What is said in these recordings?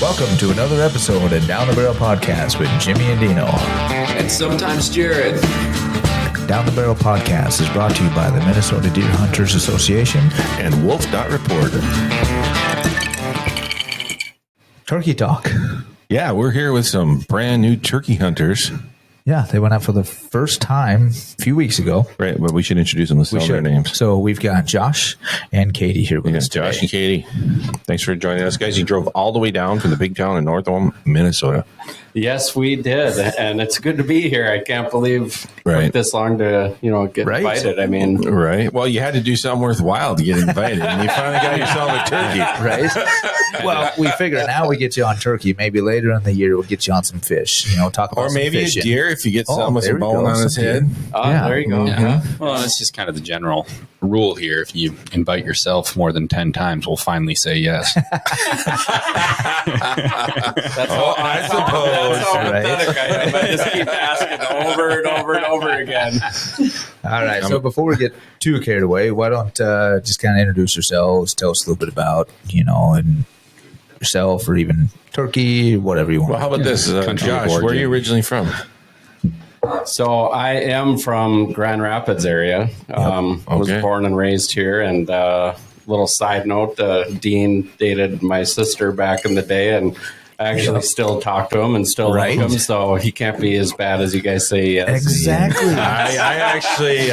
Welcome to another episode of Down the Barrel Podcast with Jimmy and Dino. And sometimes Jared. Down the Barrel Podcast is brought to you by the Minnesota Deer Hunters Association and Wolf.Report. Turkey Talk. Yeah, we're here with some brand new turkey hunters. Yeah, they went out for the first time a few weeks ago. Right, but we should introduce them. Let's tell their names. So we've got Josh and Katie here with us today. Josh and Katie. Thanks for joining us, guys. You drove all the way down from the big town in North Minnesota. Yes, we did, and it's good to be here. I can't believe it took this long to get invited. I mean, Well, you had to do something worthwhile to get invited, and you finally got yourself a turkey, right? Well, we figure now we get you on turkey. Maybe later in the year we'll get you on some fish. Talk about or maybe some a deer if you get some with a bone on his head. There you go. Yeah. Well, that's just kind of the general rule here. If you invite yourself more than 10 times, we'll finally say yes. I suppose. That's how pathetic I am. I just keep asking over and over and over again. All right. So before we get too carried away, why don't just kind of introduce yourselves, tell us a little bit about, and yourself or even turkey, whatever you want. Well, how about this? Josh, where are you originally from? So I am from Grand Rapids area. Was born and raised here. And little side note, Dean dated my sister back in the day, and I actually still talk to him and still like him, so he can't be as bad as you guys say he is. Exactly. I actually...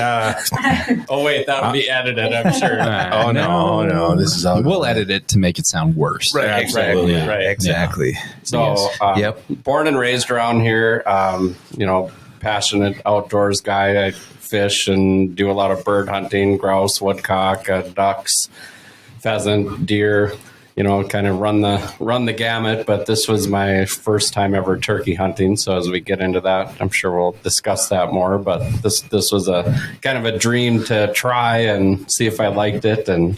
oh, wait, that would be edited, I'm sure. No. This is all... We'll edit it to make it sound worse. Right, exactly. Yeah. Right, exactly. So, born and raised around here, passionate outdoors guy. I fish and do a lot of bird hunting, grouse, woodcock, ducks, pheasant, deer, kind of run the gamut. But this was my first time ever turkey hunting. So as we get into that, I'm sure we'll discuss that more. But this was a kind of a dream to try and see if I liked it. And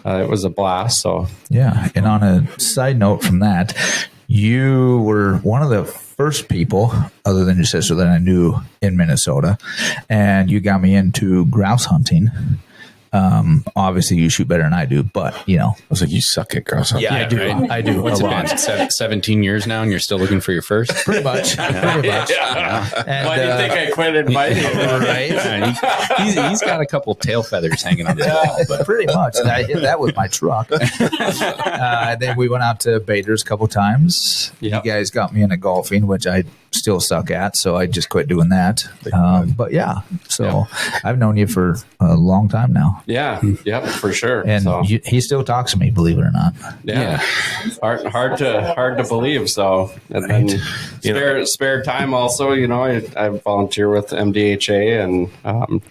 it was a blast. So yeah. And on a side note from that, you were one of the first people, other than your sister, that I knew in Minnesota, and you got me into grouse hunting. Obviously, you shoot better than I do, but I was like, you suck at grouse hunting. Yeah, I do. Right? I do. What's it been? 17 years now, and you're still looking for your first? Pretty much. Pretty much. Yeah. And, why do you think I quit inviting you? Right? Yeah, he's got a couple tail feathers hanging on his wall. But. Pretty much. And I hit that with my truck. Then we went out to Bader's a couple times. Yep. You guys got me into golfing, which I still suck at, so I just quit doing that. But yeah, so I've known you for a long time now. Yeah, yep, for sure. And he still talks to me, believe it or not. Yeah. Hard to believe. So, and then spare time also. I volunteer with MDHA and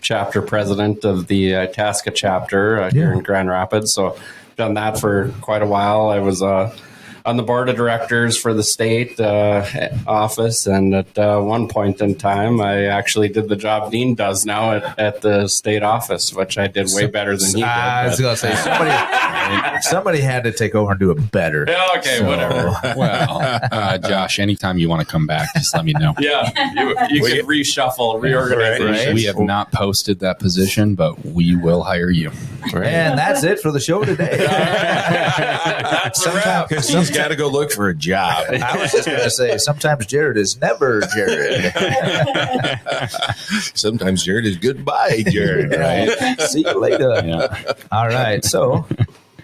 chapter president of the Itasca chapter here in Grand Rapids. So, done that for quite a while. I was on the board of directors for the state office, and at one point in time, I actually did the job Dean does now at the state office, which I did way better than he did. I was going to say, somebody had to take over and do it better. Yeah, okay, whatever. Well, Josh, anytime you want to come back, just let me know. Yeah, you can reshuffle, reorganize. Right. We have not posted that position, but we will hire you. Right. And that's it for the show today. That's a wrap. He's got to go look for a job. I was just going to say, sometimes Jared is never Jared. Sometimes Jared is goodbye, Jared. Right? See you later. Yeah. All right. So,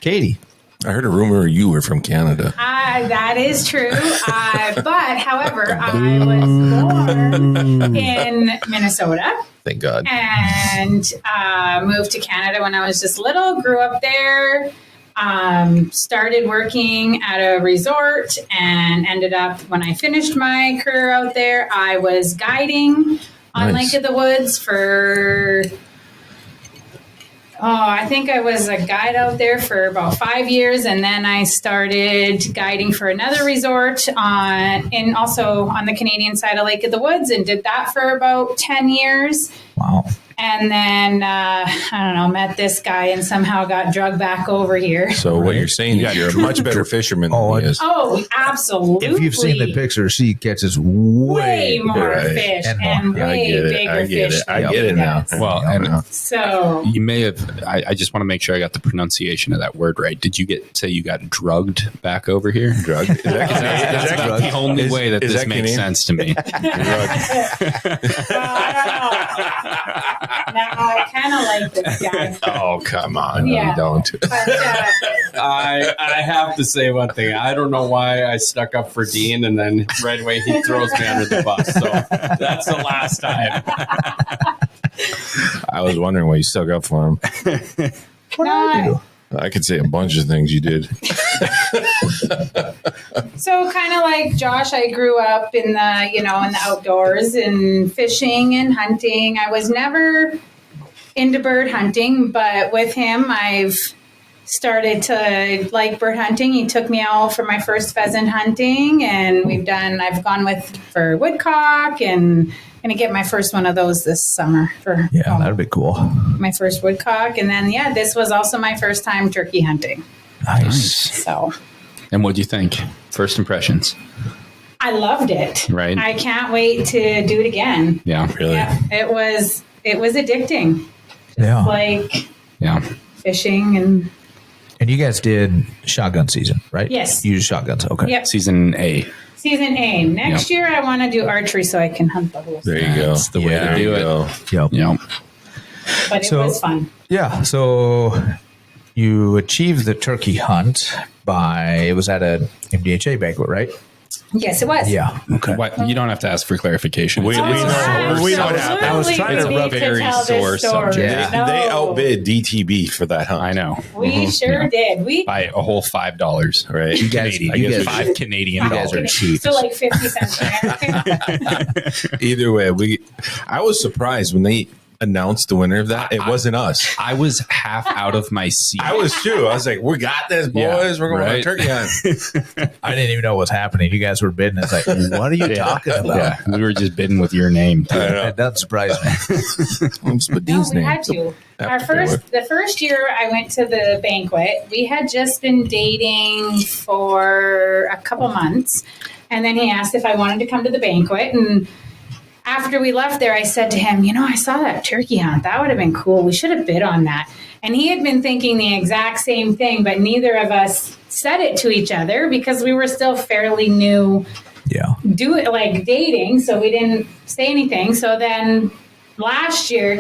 Katie. I heard a rumor you were from Canada. That is true. However, I was born in Minnesota. Thank God. And moved to Canada when I was just little, grew up there, started working at a resort, and ended up, when I finished my career out there, I was guiding on Lake of the Woods for... I think I was a guide out there for about 5 years, and then I started guiding for another resort also on the Canadian side of Lake of the Woods, and did that for about 10 years. Wow. And then, I don't know, met this guy and somehow got drugged back over here. So what you're saying is you're a much better fisherman than he is. Oh, absolutely. If you've seen the picture, she catches way more fish and way bigger fish. I get it now. Well, and so you may have. I just want to make sure I got the pronunciation of that word right. Did you say you got drugged back over here? Drugged? Is that That's about the only way that this makes sense to me. well, I don't know. Now I kind of like this guy. Oh, come on. Yeah. You don't. But, I have to say one thing. I don't know why I stuck up for Dean, and then right away he throws me under the bus. So that's the last time. I was wondering why you stuck up for him. no, I could say a bunch of things you did. so kind of like Josh, I grew up in the in the outdoors and fishing and hunting. I was never into bird hunting, but with him, I've started to like bird hunting. He took me out for my first pheasant hunting, and I've gone for woodcock, and gonna get my first one of those this summer for that'd be cool. my first woodcock. And then this was also my first time turkey hunting. Nice. So And what do you think? First impressions, I loved it. right? I can't wait to do it again. Yeah, Really? Yeah, it was addicting. Yeah. Like yeah. fishing and And you guys did shotgun season, right? Yes. You used shotguns. Okay. yep. Season A. Season A. Next year I want to do archery so I can hunt the whole There thing. you go. That's the way to There do you it. go. Yep. Yeah. But it So- was fun. Yeah. So you achieved the turkey hunt it was at a MDHA banquet, right? Yes, it was. Yeah. Okay. What, you don't have to ask for clarification. We know. We know what happened. I was trying to rub very sore subject. Yeah. No. They outbid DTB for that hunt. I know. We sure did. We By a whole $5, Right. You guys- Canadian. you guys- $5 Canadian guys are dollars. cheap. so like 50 cents there. Either way, I was surprised when they announced the winner of that. It wasn't us. I was half out of my seat. I was too. I was like, "We got this, boys. Yeah, We're going on a right. turkey hunt." I didn't even know what was happening. You guys were bidding. It's like, what are you talking about? Yeah, we were just bidding with your name. That doesn't surprise me. It's No, Dean's we name. had to. After The first year I went to the banquet, we had just been dating for a couple months, and then he asked if I wanted to come to the banquet. And after we left there, I said to him, I saw that turkey hunt. That would have been cool. We should have bid on that. And he had been thinking the exact same thing, but neither of us said it to each other because we were still fairly new Yeah. dating, so we didn't say anything. So then when last year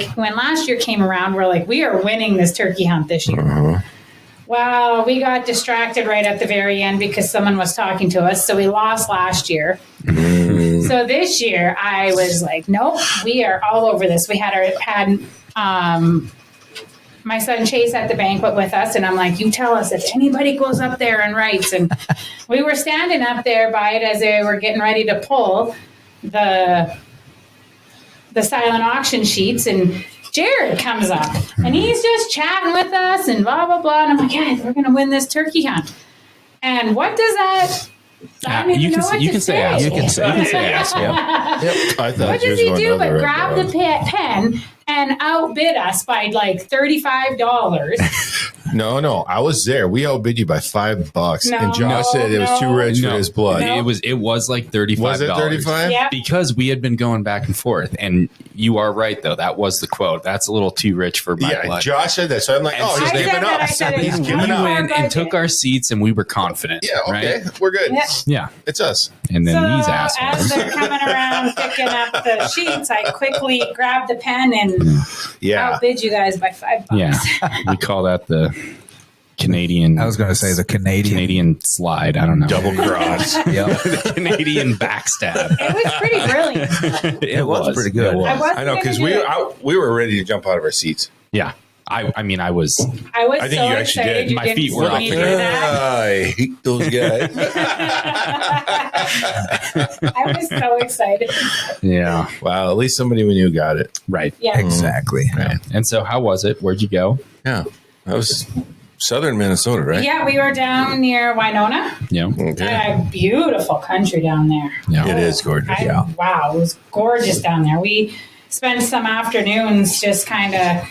came around, we're like, we are winning this turkey hunt this year. Well, we got distracted right at the very end because someone was talking to us, so we lost last year. So this year I was like, nope, we are all over this. We had my son Chase at the banquet with us, and I'm like, you tell us if anybody goes up there and writes. And we were standing up there by it as they were getting ready to pull the silent auction sheets, and Jared comes up, and he's just chatting with us and blah, blah, blah. And I'm like, yeah, we're going to win this turkey hunt. And what does that... I don't even know what to say asshole. You can say asshole. I thought What you does was he going do the but other grab way. the pen and outbid us by like $35? No, I was there. We outbid you by $5, No, and Josh said it was too rich for his blood. No. It was like $35. Was it 35? Yeah. Because we had been going back and forth. And you are right, though. That was the quote. That's a little too rich for my Yeah, blood. Josh said that, so I'm like, And oh, so he's I giving said that, up. I said He's it. giving we up. went and took our seats, and we were confident. Yeah, okay, Right? we're good. Yeah. Yeah. It's us. And then these So assholes. as they're coming around picking up the sheets, I quickly grabbed the pen and Yeah. outbid you guys by $5. Yeah. We call that the Canadian. I was going to say the Canadian slide. I don't know. Double cross. Yeah. The Canadian backstab. It was pretty brilliant. It was pretty good. It was. I wasn't I know, because gonna do it. we were ready to jump out of our seats. Yeah. I mean, I was. I was I think so you actually excited did. you My didn't feet were see off me the do ground. that. I hate those guys. I was so excited. Yeah. Wow, at least somebody we knew got it. Right. Yeah. Exactly. Yeah. And so, how was it? Where'd you go? Yeah, that was southern Minnesota, right? Yeah, we were down near Winona. Yeah. Okay. Beautiful country down there. Yeah. It is gorgeous. Yeah. Wow, it was gorgeous down there. We spent some afternoons just kind of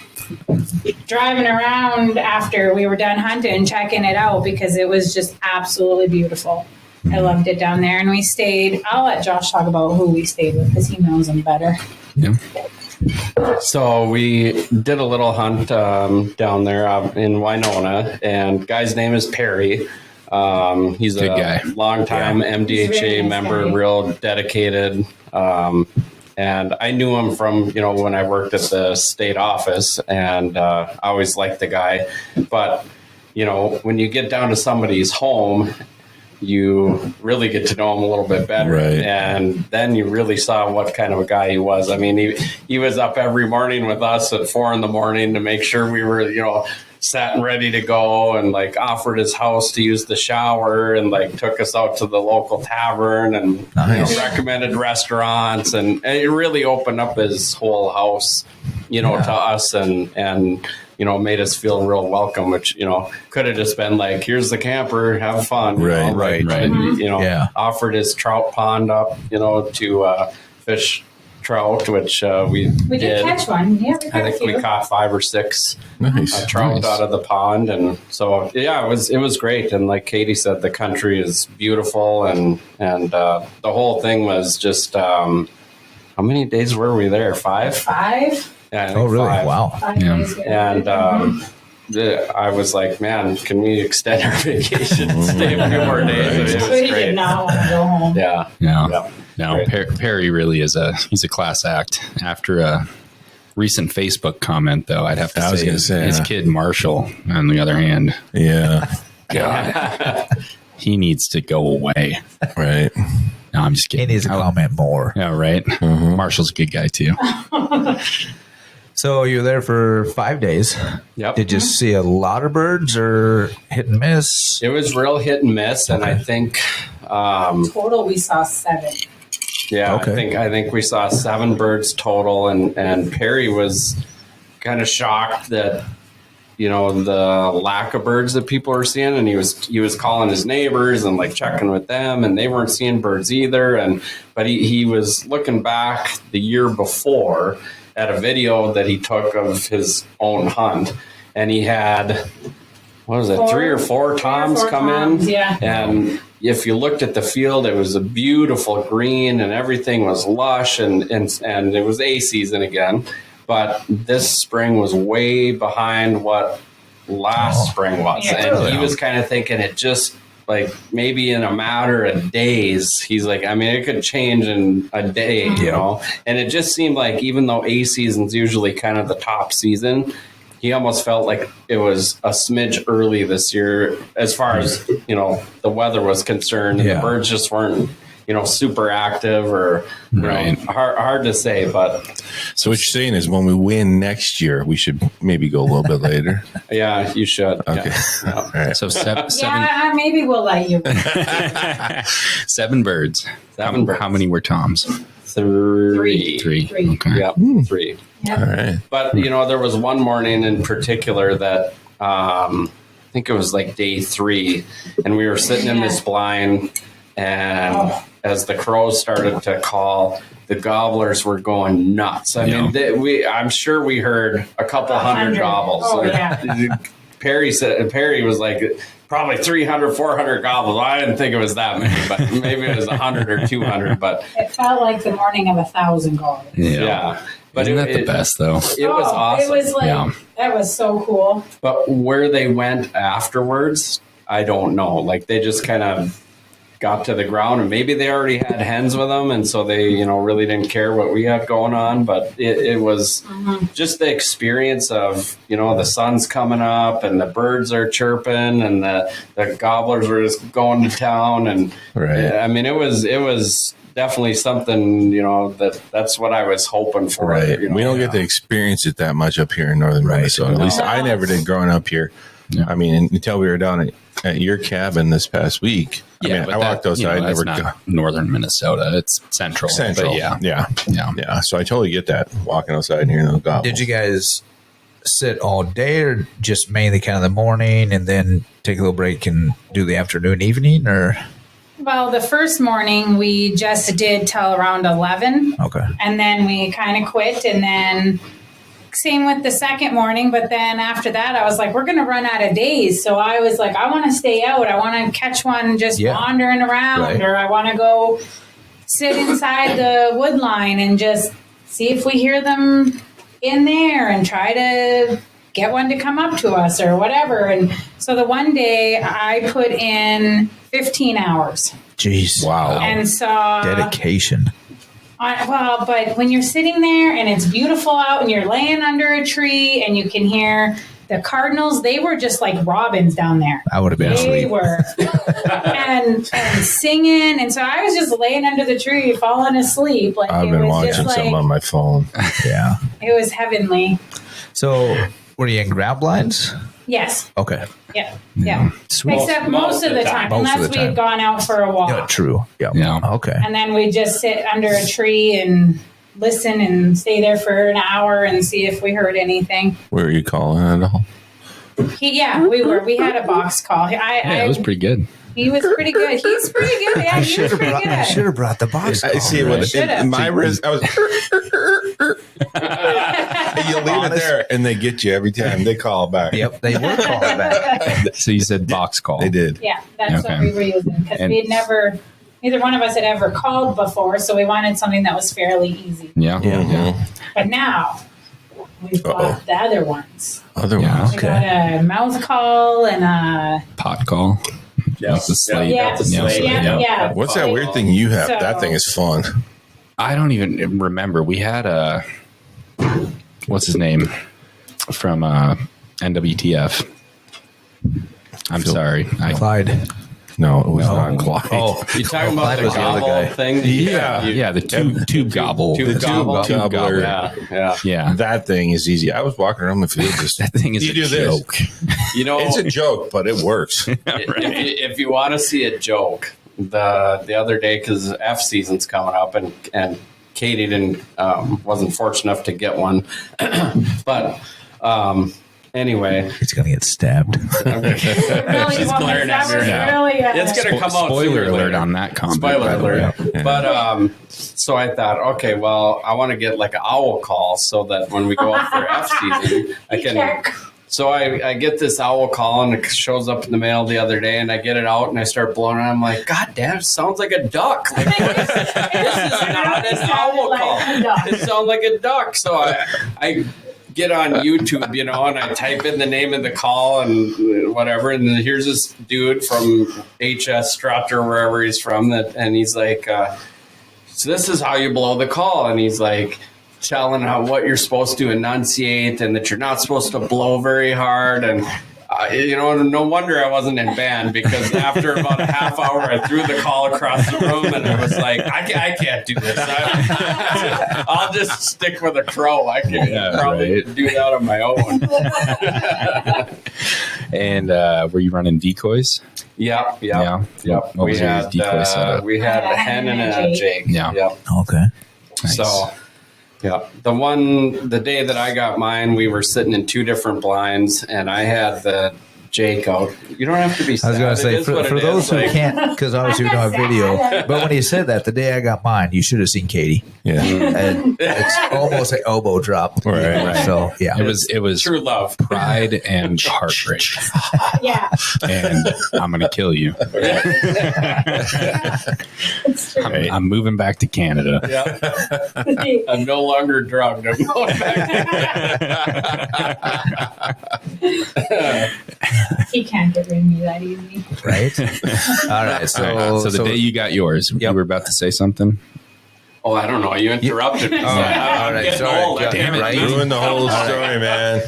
driving around after we were done hunting, checking it out because it was just absolutely beautiful. I loved it down there, and we stayed. I'll let Josh talk about who we stayed with because he knows them better. Yeah. So we did a little hunt down there in Winona, and guy's name is Perry. He's Good a guy. longtime He's a very MDHA nice member, guy. real dedicated. And I knew him from, when I worked at the state office, and I always liked the guy. But, when you get down to somebody's home, you really get to know him a little bit better. Right. And then you really saw what kind of a guy he was. I mean, he was up every morning with us at 4 a.m. to make sure we were, set and ready to go, and like offered his house to use the shower, and like took us out to the local tavern, and Nice. recommended restaurants, and it really opened up his whole house, to us, and made us feel real welcome, which, could have just been like, here's the camper, have fun. Right. Yeah. Offered his trout pond up, to fish trout, which we We did catch one. Yeah, we I caught a think we few. caught 5 or 6 Nice. trout Nice. out of the pond, and so it was great. And like Katie said, the country is beautiful, and the whole thing was just how many days were we there? 5? 5? Yeah, I think Oh, really? 5. Wow. 5 Yeah. days ago. And I was like, man, can we extend our vacation and stay a few more days? It was we great. did not want to go home. Yeah. Yeah. Yeah. No, Great. Perry really is he's a class act. After a recent Facebook comment, though, I'd have to I was say, gonna say, his kid Marshall, on the other hand, Yeah. God, he needs to go away. Right. No, I'm just He kidding. needs to comment more. Yeah, right. Marshall's a good guy too. So you were there for 5 days. Yep. Did you see a lot of birds or hit and miss? It was real hit and miss, and I think Total, we saw 7. yeah, Okay. I think we saw 7 birds total, and Perry was kind of shocked that the lack of birds that people were seeing, and he was calling his neighbors and like checking with them, and they weren't seeing birds either. But he was looking back the year before at a video that he took of his own hunt, and he had, what was it, 3 or 4 toms come in, Yeah. and if you looked at the field, it was a beautiful green, and everything was lush, and it was A season again. But this spring was way behind what last spring was. Yeah. And he was kind of thinking it just, like, maybe in a matter of days, he's like, I mean, it could change in a day, And it just seemed like, even though A season's usually kind of the top season, he almost felt like it was a smidge early this year as far as, the weather was concerned. And Yeah. the birds just weren't, super active, or, Right. hard to say. But So what you're saying is when we win next year, we should maybe go a little bit later. yeah, you should. Okay. Yeah. All right. So seven Yeah, maybe we'll let you. 7 birds. 7 birds. How many were toms? 3. 3. 3. Okay. Yep, 3. Yep. All right. But, there was one morning in particular that I think it was like day 3, and we were sitting in this blind, and as the crows started to call, the gobblers were going nuts. I mean, I'm sure we heard a couple hundred 100. gobbles. Oh, yeah. Perry was like, probably 300, 400 gobbles. I didn't think it was that many, but maybe it was 100 or 200. But It felt like the morning of 1,000 goals. yeah. But Isn't that the best, though? It was awesome. It was like, Yeah. that was so cool. But where they went afterwards, I don't know. Like, they just kind of got to the ground, and maybe they already had hens with them, and so they, really didn't care what we had going on. But it was just the experience of, the sun's coming up, and the birds are chirping, and the gobblers were just going to town, and Right. I mean, it was definitely something, that's what I was hoping for. Right. We don't get to experience it that much up here in northern Minnesota. At least I never did growing up here. Yeah. I mean, until we were down at your cabin this past week. Yeah, I walked outside, that's never not go. northern Minnesota. It's central. Central. But yeah. Yeah. So I totally get that, walking outside and hearing those gobbles. Did you guys sit all day or just mainly kind of the morning and then take a little break and do the afternoon, evening, or? Well, the first morning we just did till around 11. Okay. And then we kind of quit. And then same with the second morning. But then after that, I was like, we're going to run out of days. So I was like, I want to stay out. I want to catch one just wandering around, Right. or I want to go sit inside the wood line and just see if we hear them in there and try to get one to come up to us or whatever. And so the one day I put in 15 hours. Jeez. Wow. And so Dedication. well, but when you're sitting there and it's beautiful out and you're laying under a tree and you can hear the cardinals, they were just like robins down there. I would have been They asleep. were. and singing. And so I was just laying under the tree, falling asleep. Like I've it been was watching just something like, on my phone. Yeah. it was heavenly. So, were you in ground blinds? Yes. Okay. Yeah. Yeah. Sweet. Except most of the time, Most of unless the we had time. gone out for a walk. Yeah, true. Yeah. Yeah. Okay. And then we just sit under a tree and listen and stay there for an hour and see if we heard anything. Were you calling at all? We were. We had a box call. Yeah, it was pretty good. He was pretty good. He's pretty good. Yeah, he was pretty I should good. have brought the box. I see call, when right? Should've. in my wrist. I was. And you leave it Honest. there, and they get you every time. They call back. Yep, they were calling back. So you said box call. They did. Yeah, that's Okay. what we were using because And- we had never, neither one of us had ever called before, so we wanted something that was fairly easy. Yeah. Mhm. But now we've got the other ones. Other Yeah. ones. We got a mouth call and a Pot call. Like the slate. yeah, yeah. What's that weird thing you have? So- That thing is fun. I don't even remember. We had a what's his name from NWTF. I'm sorry. Clyde. No, it was not Clyde. Oh, You talking about Clyde the was the other gobble guy. thing? Yeah, the tube gobble. Tube gobble. Tube gobbler. Yeah. Yeah, That thing is easy. I was walking around the field just. that thing is You a do this. joke. You know, It's a joke, but it works. if you want to see a joke, the other day, because F season's coming up, and Katie wasn't fortunate enough to get one, but anyway, he's gonna get stabbed. Really, She's well, glaring at that was me. really it's gonna come out. Spoiler sooner or alert later. on that comment. Spoiler by the way. alert. Yeah. But so I thought, okay, well, I want to get like an owl call so that when we go out for F season, I can. So I get this owl call and it shows up in the mail the other day, and I get it out and I start blowing it. I'm like, God damn, it sounds like a duck. Like, this is not an owl call. It sounds like a duck. So I get on YouTube, and I type in the name of the call and whatever, and then here's this dude from HS Strut or wherever he's from, and he's like, so this is how you blow the call, and he's like telling how what you're supposed to enunciate and that you're not supposed to blow very hard, and no wonder I wasn't in band, because after about a half hour I threw the call across the room and I was like, I can't do this. I'll just stick with a crow. I can probably do that on my own. And were you running decoys? Yeah. What was your decoy setup? We had a hen and a jake. Yeah. Okay. Nice. So, yeah, the day that I got mine, we were sitting in two different blinds, and I had the Jake out. You don't have to be sad. I was going to say, for those who can't, because obviously we don't have video, but when you said that, the day I got mine, you should have seen Katie. Yeah. And it's almost an elbow drop. Right. So, yeah. It was true love, pride and heartbreak. Yeah. And I'm gonna kill you. It's true. I'm moving back to Canada. Yeah, I'm no longer drugged. I'm going back. He can't get rid of me that easy. Right? All right. So the day you got yours, you were about to say something. Oh, I don't know. You interrupted me. all right. Getting Sorry. old. Damn it. Right? Ruined the whole story, man.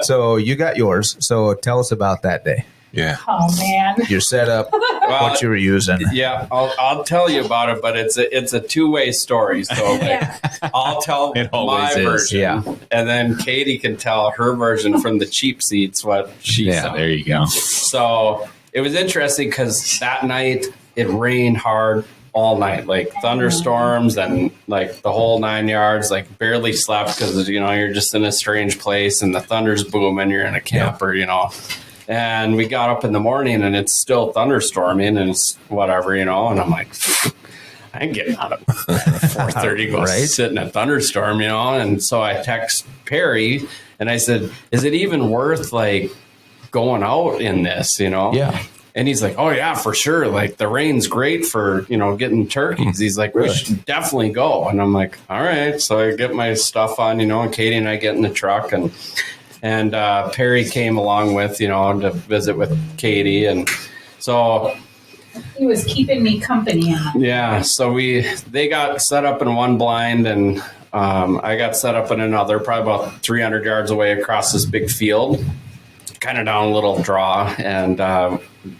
So you got yours. So tell us about that day. Yeah. Oh man. Your setup, what you were using. Yeah, I'll tell you about it, but it's a two-way story. So Yeah. I'll tell It my always is. version, Yeah. and then Katie can tell her version from the cheap seats what she saw. There you go. So it was interesting because that night it rained hard all night, like thunderstorms and like the whole 9 yards, like barely slept because you're just in a strange place and the thunder's booming. You're in a camper, And we got up in the morning and it's still thunderstorming and it's whatever, and I'm like, I ain't getting out of 4:30 go sit in a thunderstorm, and so I text Perry and I said, is it even worth like going out in this, Yeah. And he's like, oh yeah, for sure. Like the rain's great for, getting turkeys. He's like, we should definitely go. And I'm like, all right. So I get my stuff on, and Katie and I get in the truck and Perry came along with, to visit with Katie. And so he was keeping me company. Yeah. So they got set up in one blind and I got set up in another, probably about 300 yards away across this big field, kind of down a little draw. And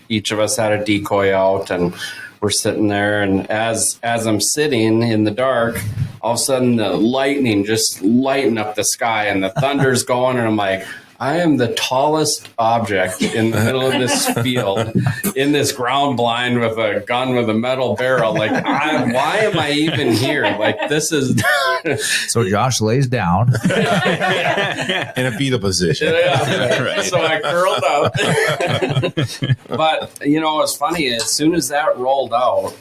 each of us had a decoy out and we're sitting there. And as I'm sitting in the dark, all of a sudden the lightning just lighting up the sky and the thunder's going. And I'm like, I am the tallest object in the middle of this field in this ground blind with a gun with a metal barrel. Like, why am I even here? Like, this is. So Josh lays down in a fetal position. Yeah. Right. So I curled up. But, what's funny, as soon as that rolled out,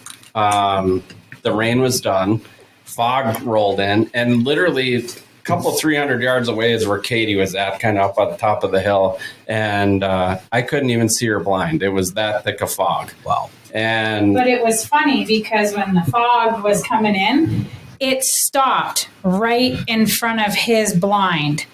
the rain was done, fog rolled in, and literally couple 300 yards away is where Katie was at, kind of up on the top of the hill. And I couldn't even see her blind. It was that thick of fog. Wow. But it was funny because when the fog was coming in, it stopped right in front of his blind.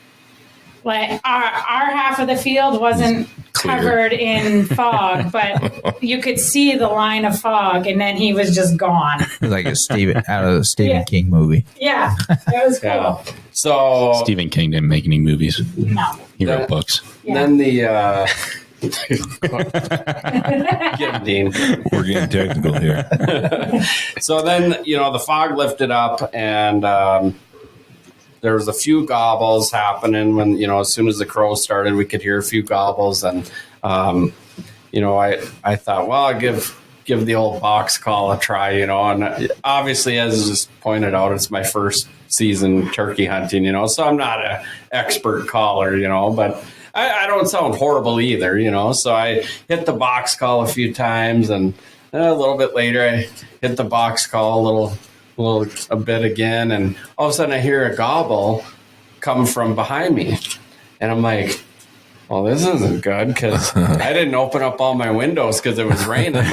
Like our half of the field wasn't covered in fog, but you could see the line of fog, and then he was just gone. Like out of a Stephen King movie. Yeah, it was cool. Yeah. So Stephen King didn't make any movies. No, he wrote books. Yeah. Then Get him, Dean. We're getting technical here. So then, the fog lifted up and there was a few gobbles happening when, as soon as the crows started, we could hear a few gobbles. And, I thought, well, I'll give the old box call a try, and obviously, as just pointed out, it's my first season turkey hunting, so I'm not an expert caller, but I don't sound horrible either, so I hit the box call a few times and a little bit later I hit the box call a bit again, and all of a sudden I hear a gobble come from behind me, and I'm like, well, this isn't good because I didn't open up all my windows because it was raining.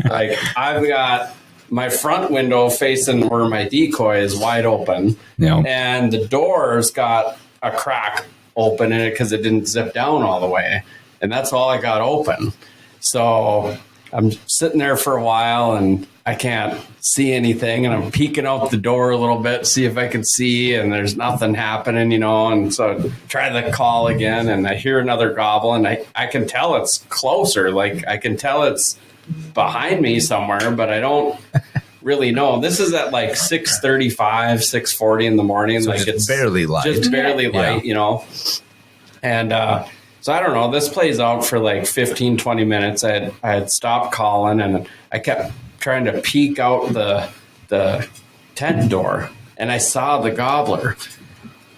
Like I've got my front window facing where my decoy is wide open, and the door's got a crack open in it because it didn't zip down all the way, and that's all I got open. So I'm sitting there for a while and I can't see anything, and I'm peeking out the door a little bit, see if I can see, and there's nothing happening, and so I try the call again, and I hear another gobble, and I can tell it's closer, like I can tell it's behind me somewhere, but I don't really know. This is at like 6:35, 6:40 in the morning, so like it's barely light, and so I don't know, this plays out for like 15-20 minutes. I had stopped calling and I kept trying to peek out the tent door, and I saw the gobbler,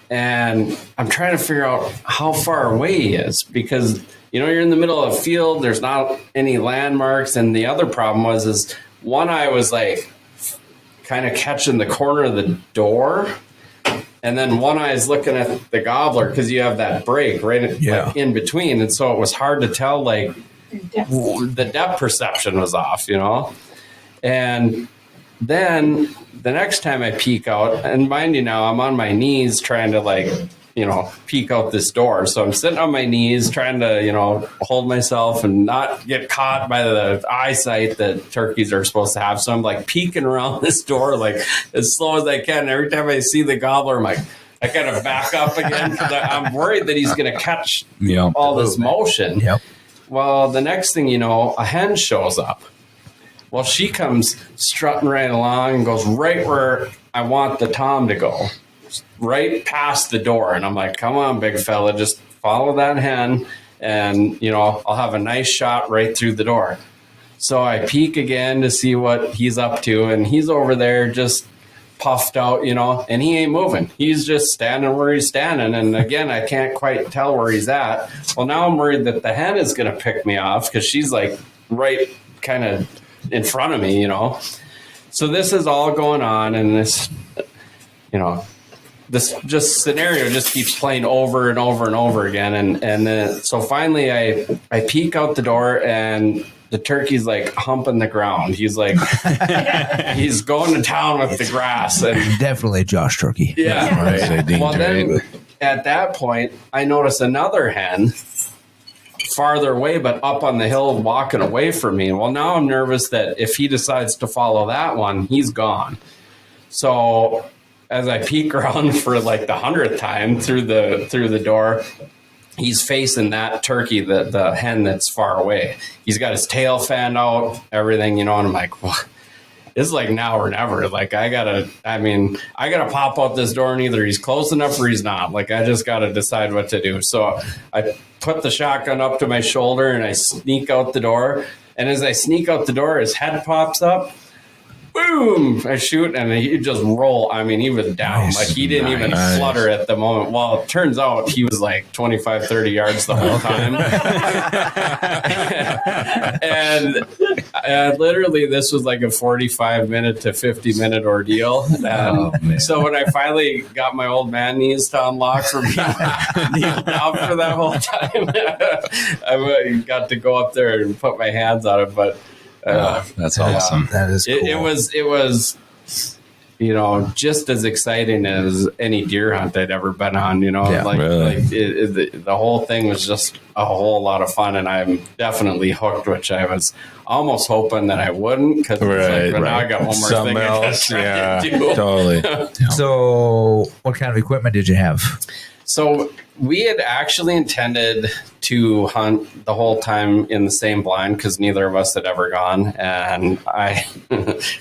and I'm trying to figure out how far away he is because you're in the middle of a field, there's not any landmarks, and the other problem is one eye was like kind of catching the corner of the door, and then one eye is looking at the gobbler because you have that break right like in between, and so it was hard to tell, like the depth perception was off, And then the next time I peek out, and mind you now, I'm on my knees trying to peek out this door. So I'm sitting on my knees trying to, hold myself and not get caught by the eyesight that turkeys are supposed to have. So I'm like peeking around this door, like as slow as I can. Every time I see the gobbler, I'm like, I kind of back up again because I'm worried that he's going to catch all this motion. Yep. Well, the next thing you know, a hen shows up. Well, she comes strutting right along and goes right where I want the tom to go, right past the door. And I'm like, come on, big fella, just follow that hen and, I'll have a nice shot right through the door. So I peek again to see what he's up to. And he's over there just puffed out, and he ain't moving. He's just standing where he's standing. And again, I can't quite tell where he's at. Well, now I'm worried that the hen is going to pick me off because she's like right kind of in front of me, So this is all going on, and this, this just scenario just keeps playing over and over and over again. And then, so finally I peek out the door, and the turkey's like humping the ground. He's like, he's going to town with the grass. And definitely Josh turkey. Yeah. Right. Well, then at that point, I notice another hen farther away, but up on the hill walking away from me. Well, now I'm nervous that if he decides to follow that one, he's gone. So as I peek around for like the 100th time through the door, he's facing that turkey, the hen that's far away. He's got his tail fanned out, everything, and I'm like, well, it's like now or never. Like I gotta pop out this door, and either he's close enough or he's not. Like I just gotta decide what to do. So I put the shotgun up to my shoulder and I sneak out the door. And as I sneak out the door, his head pops up. Boom! I shoot, and he just roll. I mean, he was down. Nice, like he didn't even flutter at the moment. Well, it turns out he was like 25, 30 yards the whole time. and literally, this was like a 45-minute to 50-minute ordeal. So when I finally got my old man knees to unlock from being down for that whole time, I got to go up there and put my hands on it. But that's awesome. That is cool. It was, just as exciting as any deer hunt I'd ever been on. The whole thing was just a whole lot of fun, and I'm definitely hooked, which I was almost hoping that I wouldn't, because now I got one more Something thing else. I to do. Totally. So, what kind of equipment did you have? So we had actually intended to hunt the whole time in the same blind because neither of us had ever gone. And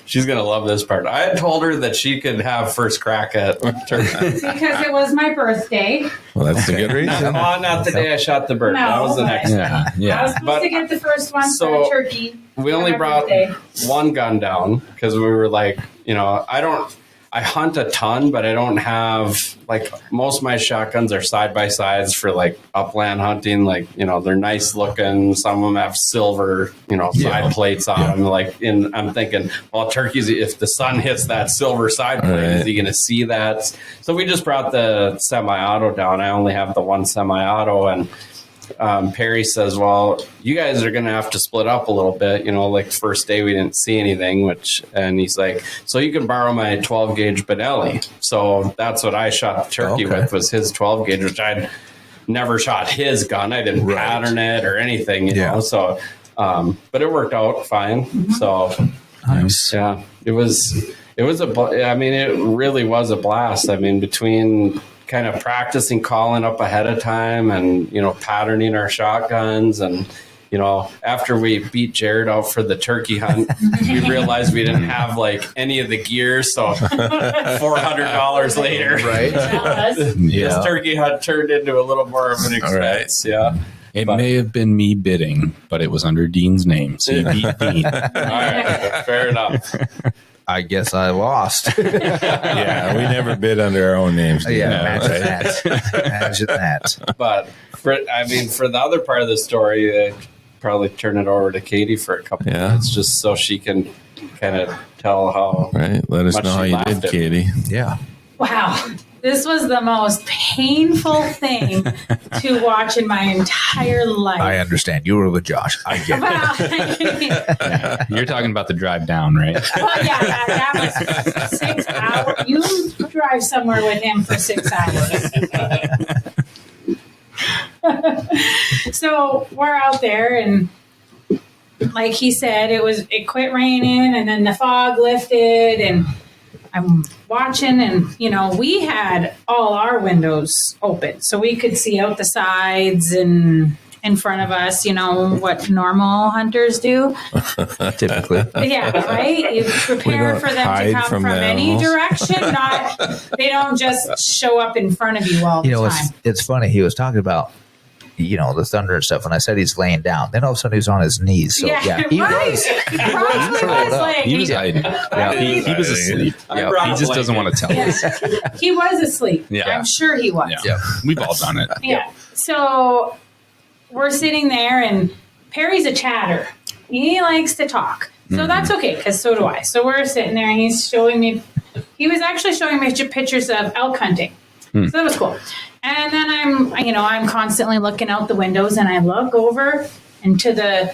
she's going to love this part. I had told her that she could have first crack at turkey. Because it was my birthday. Well, that's a good reason. Not the day I shot the bird. That was the next day. I was supposed to get the first one for a turkey. We only brought one gun down because we were like, I hunt a ton, but I don't have, like, most of my shotguns are side-by-sides for, like, upland hunting. Like, they're nice looking. Some of them have silver, side plates on them. I'm thinking, well, turkeys, if the sun hits that silver side plate, is he going to see that? So we just brought the semi-auto down. I only have the one semi-auto, and Perry says, well, you guys are going to have to split up a little bit. Like first day we didn't see anything, and he's like, so you can borrow my 12 gauge Benelli. So that's what I shot the turkey with, was his 12 gauge, which I'd never shot his gun. I didn't pattern it or anything, you know, so, but it worked out fine. Mm-hmm. So yeah, it really was a blast. I mean, between kind of practicing calling up ahead of time and, patterning our shotguns. And, after we beat Jared out for the turkey hunt, we realized we didn't have like any of the gear. So $400 later, right? This turkey hunt turned into a little more of an expense. Right. Yeah. It may have been me bidding, but it was under Dean's name. So you beat Dean. All right. Fair enough. I guess I lost. Yeah, we never bid under our own names. Imagine that. But for the other part of the story, I'd probably turn it over to Katie for a couple minutes, just so she can kind of tell how. Right. Let us know how you did, Katie. Yeah. Wow. This was the most painful thing to watch in my entire life. I understand. You were with Josh. I get it. You're talking about the drive down, right? Well, that was 6 hours. You drive somewhere with him for 6 hours. So we're out there, and like he said, it quit raining, and then the fog lifted, and I'm watching, and we had all our windows open so we could see out the sides and in front of us, what normal hunters do. Typically. Yeah, right? You prepare for them to come from any direction. They don't just show up in front of you all the time. It's funny. He was talking about the thunder and stuff. And I said he's laying down. Then all of a sudden he was on his knees. So he was. He was hiding. He was asleep. He just doesn't want to tell us. He was asleep. Yeah. I'm sure he was. Yeah. We've all done it. Yeah. So we're sitting there, and Perry's a chatter. He likes to talk. So that's okay, because so do I. So we're sitting there, and he was actually showing me pictures of elk hunting. So that was cool. And then I'm constantly looking out the windows, and I look over, and to the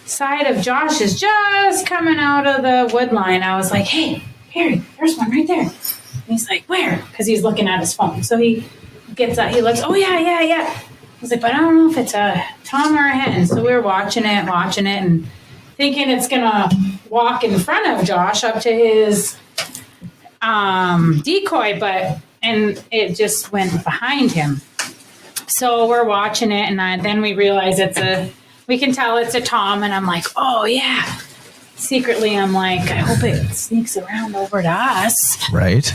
side of Josh is just coming out of the wood line. I was like, hey, Perry, there's one right there. And he's like, where? Because he's looking at his phone. So he gets up, he looks, oh, yeah. He's like, but I don't know if it's a tom or a hen. So we were watching it, and thinking it's going to walk in front of Josh up to his decoy, and it just went behind him. So we're watching it, and then we realize we can tell it's a tom, and I'm like, oh, yeah. Secretly, I'm like, I hope it sneaks around over to us. Right.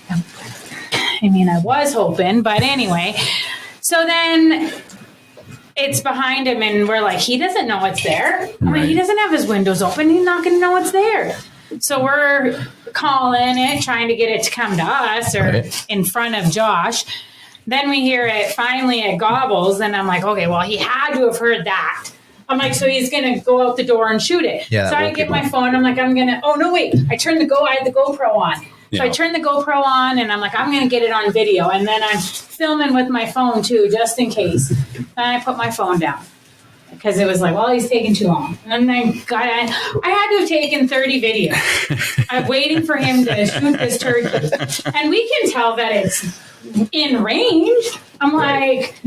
I mean, I was hoping, but anyway. So then it's behind him, and we're like, he doesn't know it's there. I mean, he doesn't have his windows open. He's not going to know it's there. So we're calling it, trying to get it to come to us or in front of Josh. Then we hear it finally, it gobbles, and I'm like, okay, well, he had to have heard that. I'm like, so he's going to go out the door and shoot it. Yeah, so I get my phone. I'm like, oh, no, wait. I had the GoPro on. So I turned the GoPro on, and I'm like, I'm going to get it on video. And then I'm filming with my phone, too, just in case. And I put my phone down because it was like, well, he's taking too long. And I had to have taken 30 videos. I'm waiting for him to shoot this turkey. And we can tell that it's in range. I'm like,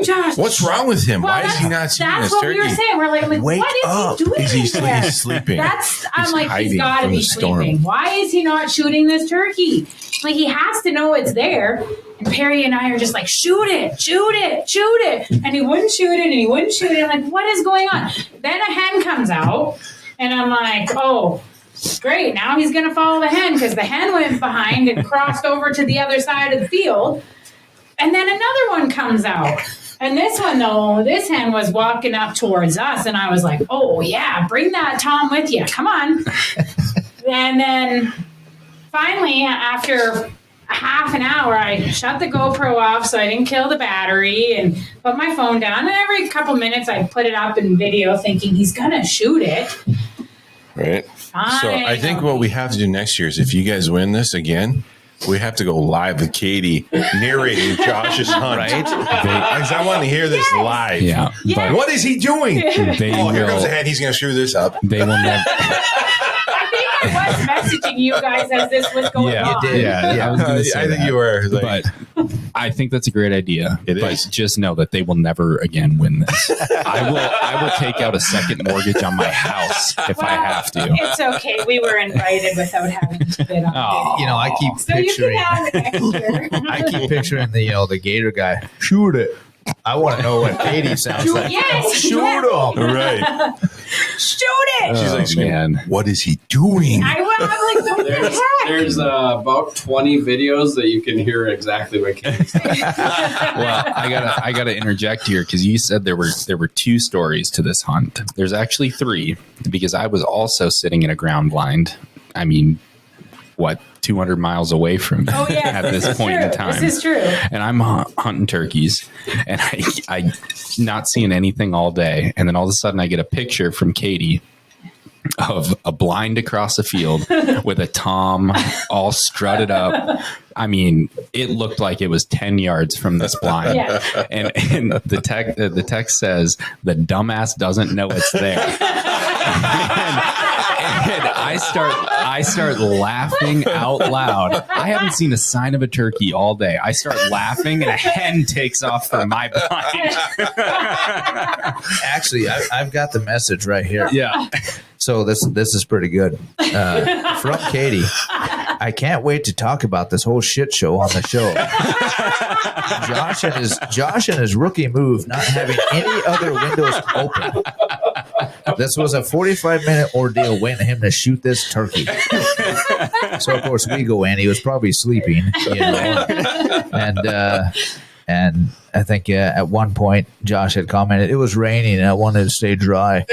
Josh, what's wrong with him? Why is he not shooting this turkey? That's what we were saying. We're like, what is he doing? He's sleeping. I'm like, he's got to be sleeping. Why is he not shooting this turkey? Like, he has to know it's there. And Perry and I are just like, shoot it. And he wouldn't shoot it. I'm like, what is going on? Then a hen comes out, and I'm like, oh, great. Now he's going to follow the hen, because the hen went behind and crossed over to the other side of the field. And then another one comes out. And this one, though, this hen was walking up towards us. And I was like, oh, yeah, bring that tom with you. Come on. And then finally, after a half an hour, I shut the GoPro off so I didn't kill the battery and put my phone down. And every couple minutes, I'd put it up in video thinking he's going to shoot it. Right. Fine. So I think what we have to do next year is, if you guys win this again, we have to go live with Katie narrating Josh's hunt. Right? Because I want to hear this live. Yeah. But what is he doing? Here goes the head. He's going to screw this up. They will never. I was messaging you guys as this was going on. You did. Yeah. I think you were. But I think that's a great idea. It but is. Just know that they will never again win this. I will take out a second mortgage on my house if I have to. It's okay. We were invited without having to bid on it. I keep picturing. I keep picturing the Gator guy. Shoot it. I want to know what Katie sounds like. Yes, shoot him. Right. Shoot it. She's like, man, what is he doing? I'm like, what the heck? There's about 20 videos that you can hear exactly what Katie said. Well, I gotta interject here, because you said there were 2 stories to this hunt. There's actually 3, because I was also sitting in a ground blind. I mean, 200 miles away from at this point in time. This is true. And I'm hunting turkeys, and I not seeing anything all day. And then all of a sudden I get a picture from Katie of a blind across the field with a tom all strutted up. I mean, it looked like it was 10 yards from this blind. Yeah. And the text says, the dumbass doesn't know it's there. And I start laughing out loud. I haven't seen a sign of a turkey all day. I start laughing, and a hen takes off from my blind. Actually, I've got the message right here. Yeah. So this is pretty good. From Katie. I can't wait to talk about this whole shit show on the show. Josh and his rookie move, not having any other windows open. This was a 45-minute ordeal waiting him to shoot this turkey. So of course we go in. He was probably sleeping, and I think at one point Josh had commented it was raining and I wanted to stay dry.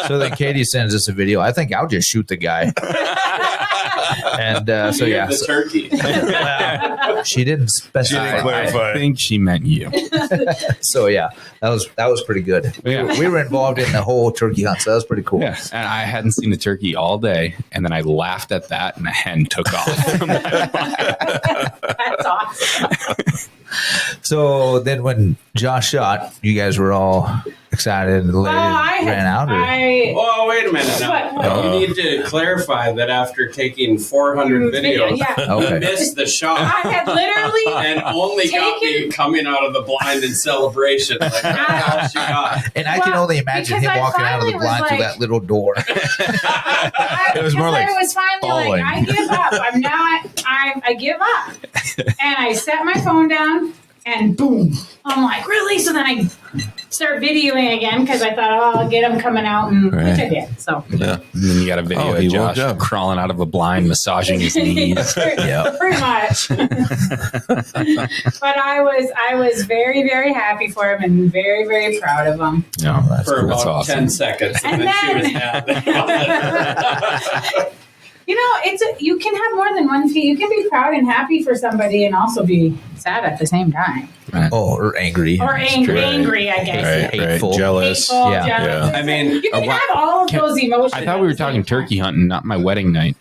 So then Katie sends us a video. I think I'll just shoot the guy. And so You're yeah, the turkey. she didn't specify. I think she meant you. So yeah, that was pretty good. Yeah. We were involved in the whole turkey hunt, so that was pretty cool. Yeah, and I hadn't seen the turkey all day, and then I laughed at that, and the hen took off. That's awesome. So then when Josh shot, you guys were all excited and ran out? Or? Oh, wait a minute now. You need to clarify that after taking 400 videos, yeah. you missed the shot. I had literally and only got me coming out of the blind in celebration. Like, that's all she got. And I can only imagine him walking out of the blind through that little door. It was more like I was finally falling. like, I give up. I give up. And I set my phone down and boom. I'm like, really? So then I start videoing again because I thought, oh, I'll get him coming out, and which I did. So Yeah. And then you got a video he of woke Josh up. crawling out of a blind, massaging his knees. pretty much. But I was very, very happy for him and very, very proud of him. Yeah, For that's about awesome. 10 seconds. And then she was happy. You know, you can have more than one feel. You can be proud and happy for somebody and also be sad at the same time. Oh, or angry. Or angry, I guess. Right, Hateful. jealous. Hateful, Yeah. jealous. I mean, You can have all of those emotions. I thought we were talking turkey hunting, not my wedding night.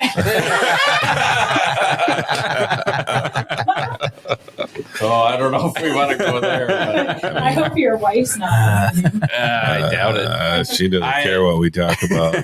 oh, I don't know if we want to go there. But, I hope your wife's not. I doubt it. She doesn't care what we talk about.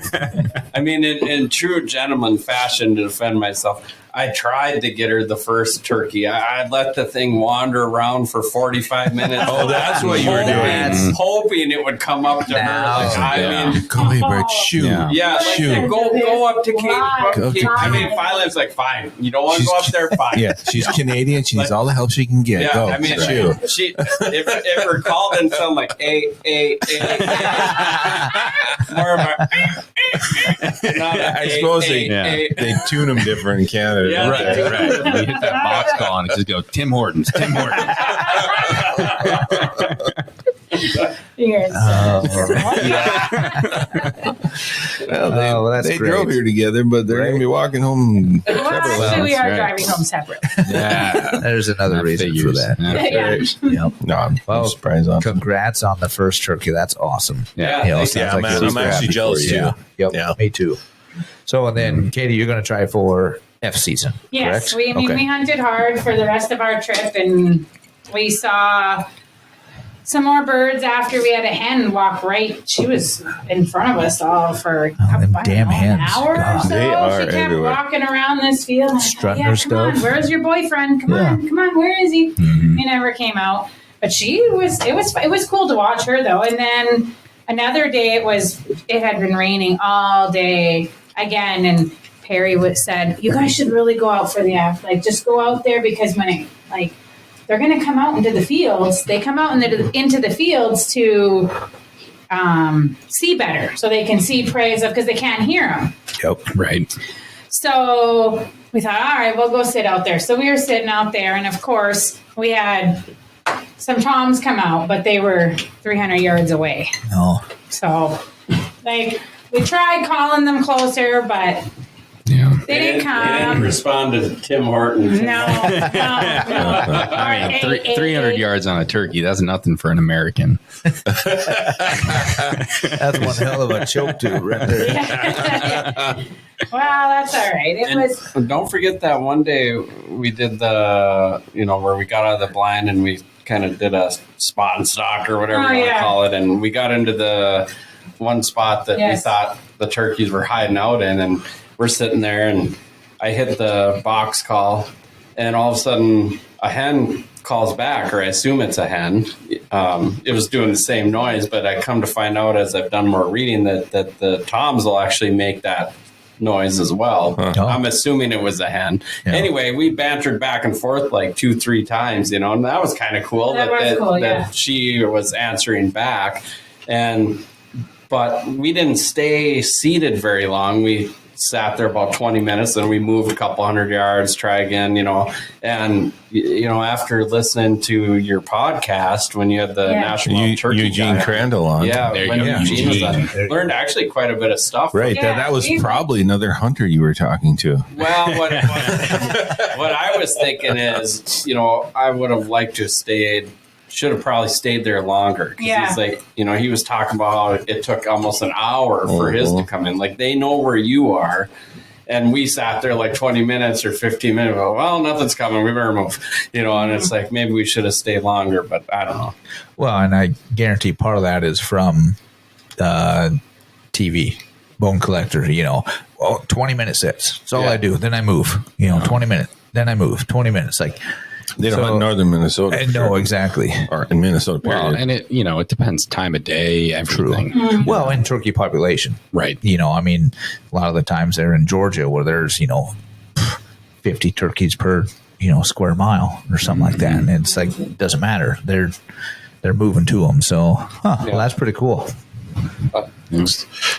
I mean, in true gentleman fashion, to defend myself, I tried to get her the first turkey. I let the thing wander around for 45 minutes. Oh, that's what you were doing. Hoping it would come up to her. Like, I mean, Come here, Brett. Shoot. yeah, like, Shoot. go up to Kate. Go to I mean, Kate. finally, it's like, fine. You don't want to go up there, fine. Yeah, she's Canadian. She needs all the help she can get. Yeah, Go. I mean, shoot. she if her call didn't sound like a more of a not a I suppose they tune them different in Canada. Yeah, don't they? Right. You hit that box call and it just go, Tim Hortons, Tim Hortons. Well, that's they great. drove here together, but they're going to be walking home Well, separately. actually, we are right. driving home separate. Yeah. There's another reason for figures. that. Yeah. Yeah. Yep. No, I'm Well, surprised on. Congrats on the first turkey. That's awesome. Yeah. You know, thank sounds you. Yeah, like man, you're I'm super actually happy jealous for you. too. Yep. Yeah. Me too. So and then Katie, you're going to try for F season. Yes, correct? we hunted hard for the rest of our trip, and we saw some more birds after we had a hen walk right. She was in front of us all for them damn an hens. hour or God. so. They are She kept everywhere. walking around this field. And I thought, Strutting yeah, her come on, stuff. where's your boyfriend? Come on, where is he? Mhm. He never came out. But it was cool to watch her though. And then another day it had been raining all day again, and Perry said, you guys should really go out for the just go out there, because when it they're going to come out into the fields. They come out into the fields to see better, so they can see prey and stuff, because they can't hear them. Yep. Right. So we thought, all right, we'll go sit out there. So we were sitting out there, and of course, we had some toms come out, but they were 300 yards away. No. So, we tried calling them closer, but Yeah. they didn't They didn't come. respond to Tim Hortons. No. I mean, 300 yards on a turkey, that's nothing for an American. That's one hell of a choke tube right there. Well, that's all right. It was. And don't forget that one day we did where we got out of the blind and we kind of did a spot and stock or whatever you want to call it. And we got into the one spot that we thought the turkeys were hiding out in, and we're sitting there, and I hit the box call, and all of a sudden a hen calls back, or I assume it's a hen. It was doing the same noise, but I come to find out as I've done more reading that the toms will actually make that noise as well. I'm assuming it was a hen. Yeah. Anyway, we bantered back and forth like 2-3 times, and that was kind of cool. That she was answering back, but we didn't stay seated very long. We sat there about 20 minutes, then we move a couple 100 yards, try again, and after listening to your podcast when you had the National Turkey Eugene guy, Crandall on. Eugene was on, learned actually quite a bit of stuff. Right, that was probably another hunter you were talking to. Well, what I was thinking is, I would have liked to have stayed. Should have probably stayed there longer. He's like, he was talking about how it took almost an hour for his to come in. Like, they know where you are. And we sat there like 20 minutes or 15 minutes. Well, nothing's coming. We better move. And it's like, maybe we should have stayed longer, but I don't know. Well, and I guarantee part of that is from TV, bone collector, 20-minute sits. That's all I do. Then I move, 20 minutes. Then I move 20 minutes. Like, they don't hunt northern Minnesota. No, exactly. Or in Minnesota, period. Well, and it depends time of day, everything. True. Well, and turkey population. Right. A lot of the times they're in Georgia where there's, 50 turkeys per, square mile or something like that. And it's like, it doesn't matter. They're moving to them. So, well, that's pretty cool.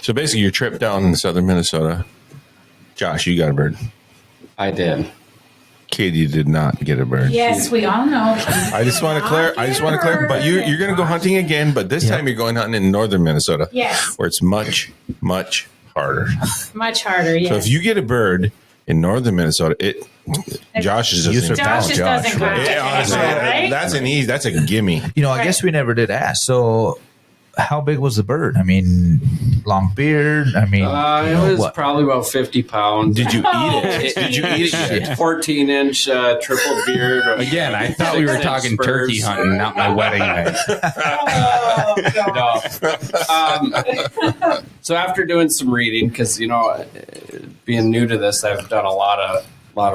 So basically your trip down in southern Minnesota, Josh, you got a bird. I did. Katie did not get a bird. Yes, we all know. I just want to clarify. But you're going to go hunting again. But this time you're going hunting in northern Minnesota. Yes. Where it's much, much harder. Much harder. Yes. So if you get a bird in northern Minnesota, Josh is just doesn't count. Right? That's an easy. That's a gimme. I guess we never did ask. So, how big was the bird? Long beard. It was probably about 50 pounds. Did you eat it? Did you eat it? 14-inch triple beard. Again, I thought we were talking turkey hunting, not my wedding night. No. So after doing some reading, because being new to this, I've done a lot of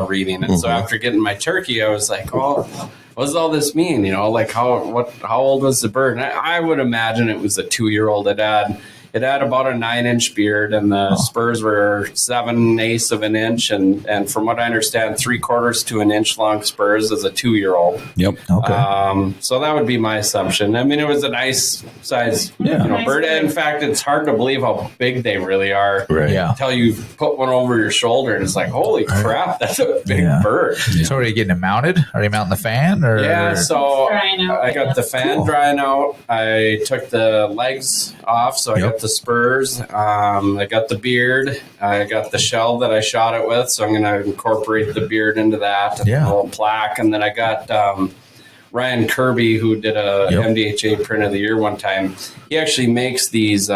reading, and so after getting my turkey, I was like, "Oh, what does all this mean?" How old was the bird? And I would imagine it was a 2-year-old. It had about a 9-inch beard, and the spurs were 7/8 of an inch, and from what I understand, 3/4 to an inch long spurs as a 2-year-old. Yep. Okay. So that would be my assumption. It was a nice size, Nice bird. bird. In fact, it's hard to believe how big they really are. Right. Yeah. Until you put one over your shoulder, and it's like, holy crap, that's a big bird. So are you getting it mounted? Are you mounting the fan? Or? Yeah, so Drying out, I got the fan drying out. I took the legs off, so I got the spurs. I got the beard. I got the shell that I shot it with, so I'm going to incorporate the beard into that. And the little plaque. And then I got Ryan Kirby, who did a MDHA print of the year one time. He actually makes these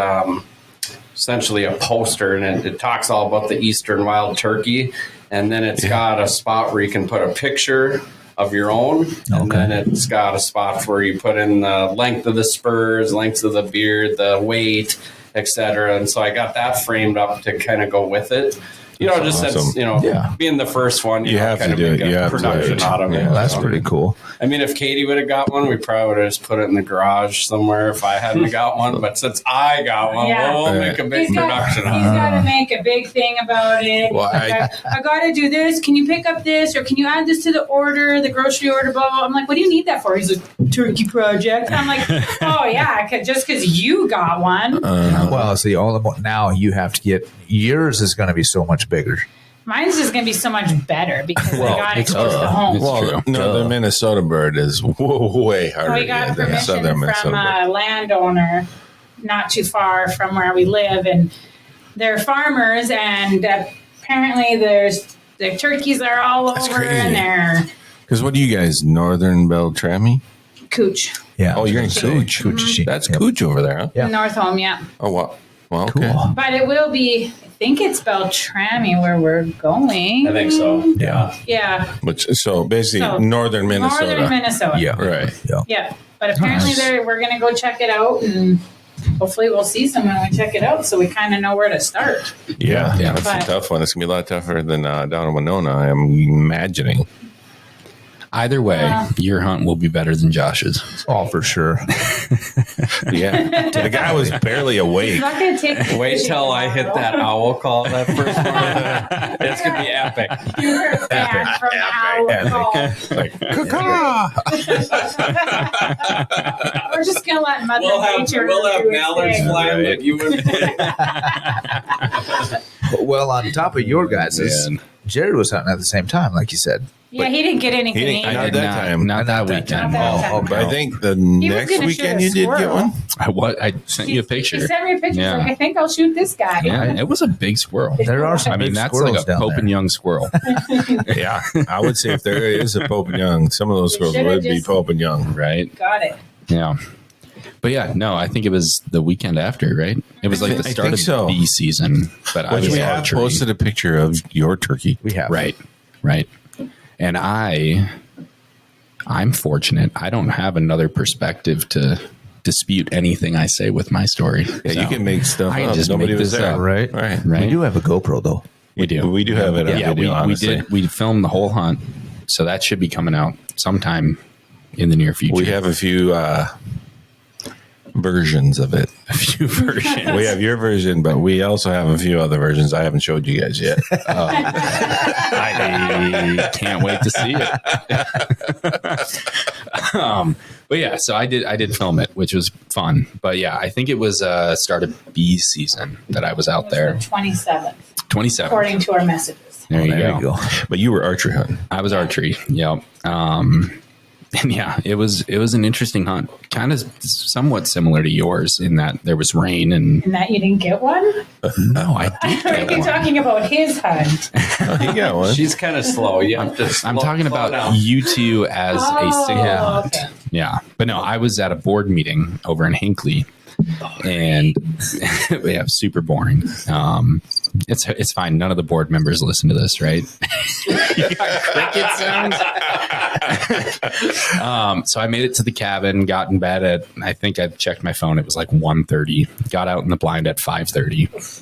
essentially a poster, and it talks all about the eastern wild turkey. And then it's got a spot where you can put a picture of your own, and then it's got a spot where you put in the length of the spurs, length of the beard, the weight, etc. And so I got that framed up to kind of go with it. Just since, being the first one, you have to do it. You have production out of it. Well, that's pretty cool. If Katie would have got one, we probably would have just put it in the garage somewhere if I hadn't got one. But since I got one, we'll make a big production out of it. He's got to make a big thing about it. Well, I got to do this. Can you pick up this? Or can you add this to the order, the grocery order, blah, blah. I'm like, what do you need that for? He's like, turkey project. I'm like, oh, yeah, just because you got one. Well, see, all about now you have to get yours is going to be so much bigger. Mine's just going to be so much better because I got it close to home. Well, the Minnesota bird is way harder We got than permission southern from Minnesota bird. a landowner not too far from where we live, and they're farmers, and apparently their turkeys are all That's over, crazy. and they're Because what do you guys, northern Beltrami? cooch. Yeah. Oh, you're in Cooch. That's Cooch over there, huh? Yeah. North Home, yeah. Oh, wow. Well, okay. Cool. But it will be, I think it's Beltrami where we're going. I think so. Yeah. Yeah. So basically, northern Minnesota. Northern Minnesota. Yeah. Right. Yeah. Yeah. But apparently we're going to go check it out, and hopefully we'll see some when we check it out, so we kind of know where to start. Yeah. That's But- a tough one. It's going to be a lot tougher than down in Winona, I'm imagining. Either way, your hunt will be better than Josh's. Oh, for sure. Yeah. The guy was barely awake. It's not going to take. Wait till I hit that owl call that first morning. It's going to be epic. You're a fan from the owl call. We're just going to let Mother Nature We'll have do its mallards thing. flying, but you would. Well, on top of your guys's, Jared was hunting at the same time, like you said. Yeah, he didn't get anything. Not that time. Not that weekend. Not that time. But I think the next gonna weekend shoot you a did get squirrel. one. I sent you a picture. He sent me a picture. Yeah. Like, I think I'll shoot this guy. Yeah, it was a big squirrel. There are some I mean, big that's squirrels like a down Pope there. and Young squirrel. Yeah, I would say if there is a Pope and Young, some of those We squirrels should've would be just- Pope and Young. Right? Got it. Yeah. But yeah, no, I think it was the weekend after, right? It was like the I start think of so. bee season. But I Which was we have archery. posted a picture of your turkey. We have. Right. And I'm fortunate. I don't have another perspective to dispute anything I say with my story. Yeah, So, you can make stuff I can up. just Nobody make was this there. up. Right. Right. Right. We do have a GoPro, though. We do. We do have it on Yeah, video, honestly. we filmed the whole hunt. So that should be coming out sometime in the near future. We have a few versions of it. a few versions. We have your version, but we also have a few other versions I haven't showed you guys yet. I can't wait to see it. But yeah, so I did film it, which was fun. But yeah, I think it was start of bee season that I was out there. The 27th, 27. according to our messages. There you There go. you go. But you were archery hunting. I was archery. Yep. And yeah, it was an interesting hunt, kind of somewhat similar to yours in that there was rain and And that you didn't get one? no, I did I get you're one. talking about his hunt. Oh, he got one. She's kind of slow. You have to I'm slow- talking slow about down. you two as a single hunt. Okay. Yeah. But no, I was at a board meeting over in Hinckley and yeah, super boring. It's fine. None of the board members listen to this, right? You got cricket sounds. So I made it to the cabin, got in bed at, I think I checked my phone. It was like 1:30, got out in the blind at 5:30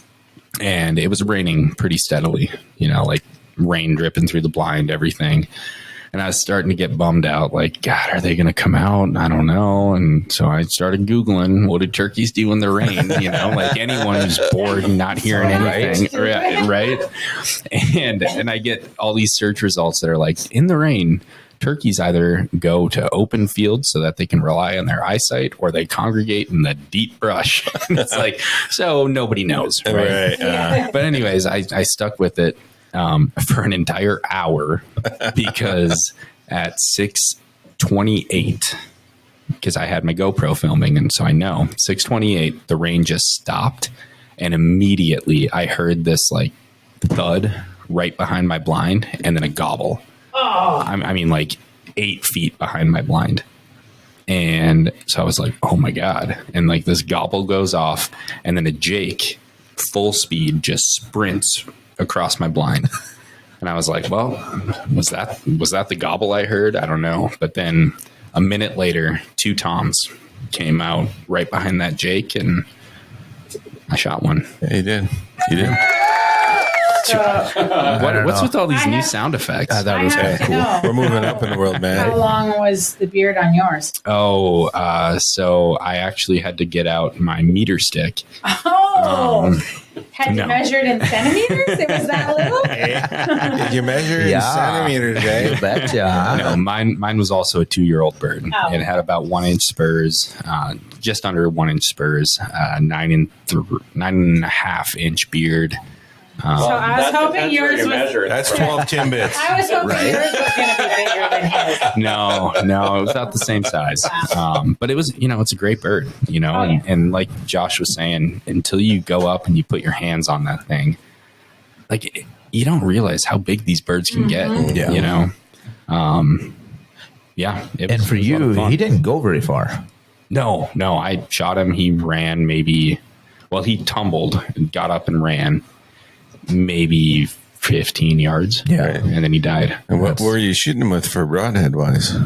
and it was raining pretty steadily, like rain dripping through the blind, everything. And I was starting to get bummed out, like, God, are they going to come out? I don't know. And so I started Googling, what do turkeys do in the rain? Like anyone who's bored and not hearing anything. Right. And I get all these search results that are like, in the rain, turkeys either go to open fields so that they can rely on their eyesight or they congregate in the deep brush. It's like, so nobody knows. Right. But anyways, I stuck with it. For an entire hour because at 6:28, because I had my GoPro filming, and so I know 6:28, the rain just stopped, and immediately I heard this like thud right behind my blind, and then a gobble. Oh, I mean, like 8 feet behind my blind. And so I was like, oh my God. And like this gobble goes off, and then a Jake full speed just sprints across my blind. And I was like, well, was that the gobble I heard? I don't know. But then a minute later, 2 toms came out right behind that Jake, and I shot one. Yeah, you did. You did. What's with all these I new have- sound effects? That was have to know. We're moving up in the world, How man. long was the beard on yours? So I actually had to get out my meter stick. Oh, had you no. measured in centimeters? It was that little? Did you measure in Yeah. centimeters, You eh? betcha. No, mine was also a 2-year-old bird. Oh. It had about 1-inch spurs, just under 1-inch spurs, 9.5-inch beard. So I was That hoping depends where yours you was. measure it. That's 12 timbits. I was hoping yours was going to be bigger than his. No, it was about the same size. But it was, it's a great bird, yeah. and like Josh was saying, until you go up and you put your hands on that thing, like you don't realize how big these birds can get, Yeah. Yeah. It And was- for it was a lot of you, fun. he didn't go very far. No, I shot him. He ran he tumbled and got up and ran maybe 15 yards. Yeah. And then he died. And what were you shooting him with for broadhead wise?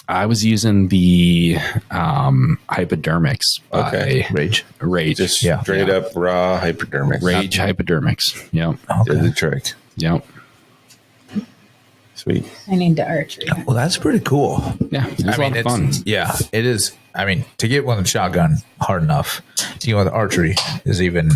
I was using the hypodermics by Okay. Rage. Just Yeah. straight up raw hypodermic. Rage hypodermics. Yep. Did the trick. Yep. Sweet. I need the archery. Well, that's pretty cool. Yeah. It was a lot of fun. Yeah, it is. I mean, to get one with a shotgun hard enough, to get one with archery is even.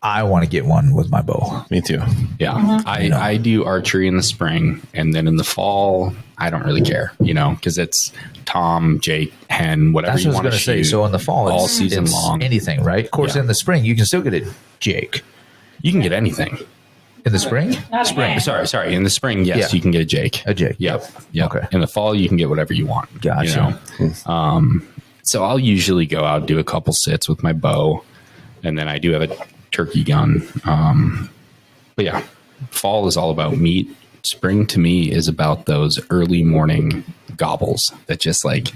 I want to get one with my bow. Me too. Yeah. I do archery in the spring, and then in the fall, I don't really care, because it's Tom, Jake, hen, whatever That's you what I want was to going to say. shoot. So in the fall, all it's, season it's long. anything, right? Of course, Yeah. in the spring, you can still get a Jake. You can get anything. In the spring? Not a hen. Sorry. In the spring, yes, Yeah. you can get a Jake. A Jake. Yep. Okay. In the fall, you can get whatever you want. Gotcha. So I'll usually go out, do a couple sits with my bow, and then I do have a turkey gun. But yeah, fall is all about meat. Spring to me is about those early morning gobbles that just like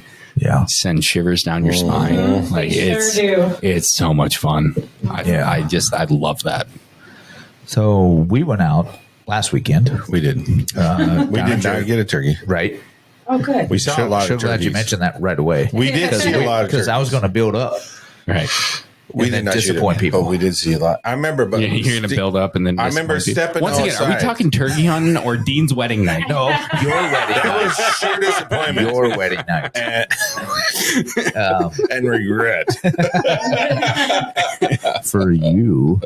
send shivers down your spine. Like it's so much fun. I love that. So we went out last weekend. We did. We did not get a turkey. Right. Oh, good. We saw a lot of turkeys. Glad you mentioned that right away. We did see a lot of because I was going to build up. Right. We did not disappoint people, but we did see a lot. I remember, but you're going to build up and then I remember stepping once again. outside. Are we talking turkey hunting or Dean's wedding night? No, your wedding. That was sheer disappointment. Your wedding night. And regret. For you.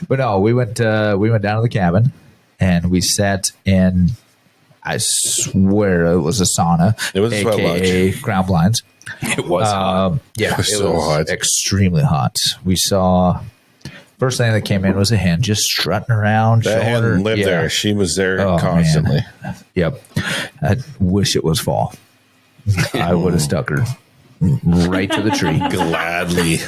But no, we went down to the cabin and we sat in, I swear it was a sauna. It was AKA ground blinds. It was hot. Yeah, it was so hot. Extremely hot. We saw first thing that came in was a hen just strutting around. That hen lived there. She was there constantly. Man. Yep. I wish it was fall. I would have stuck her right to the tree. Gladly.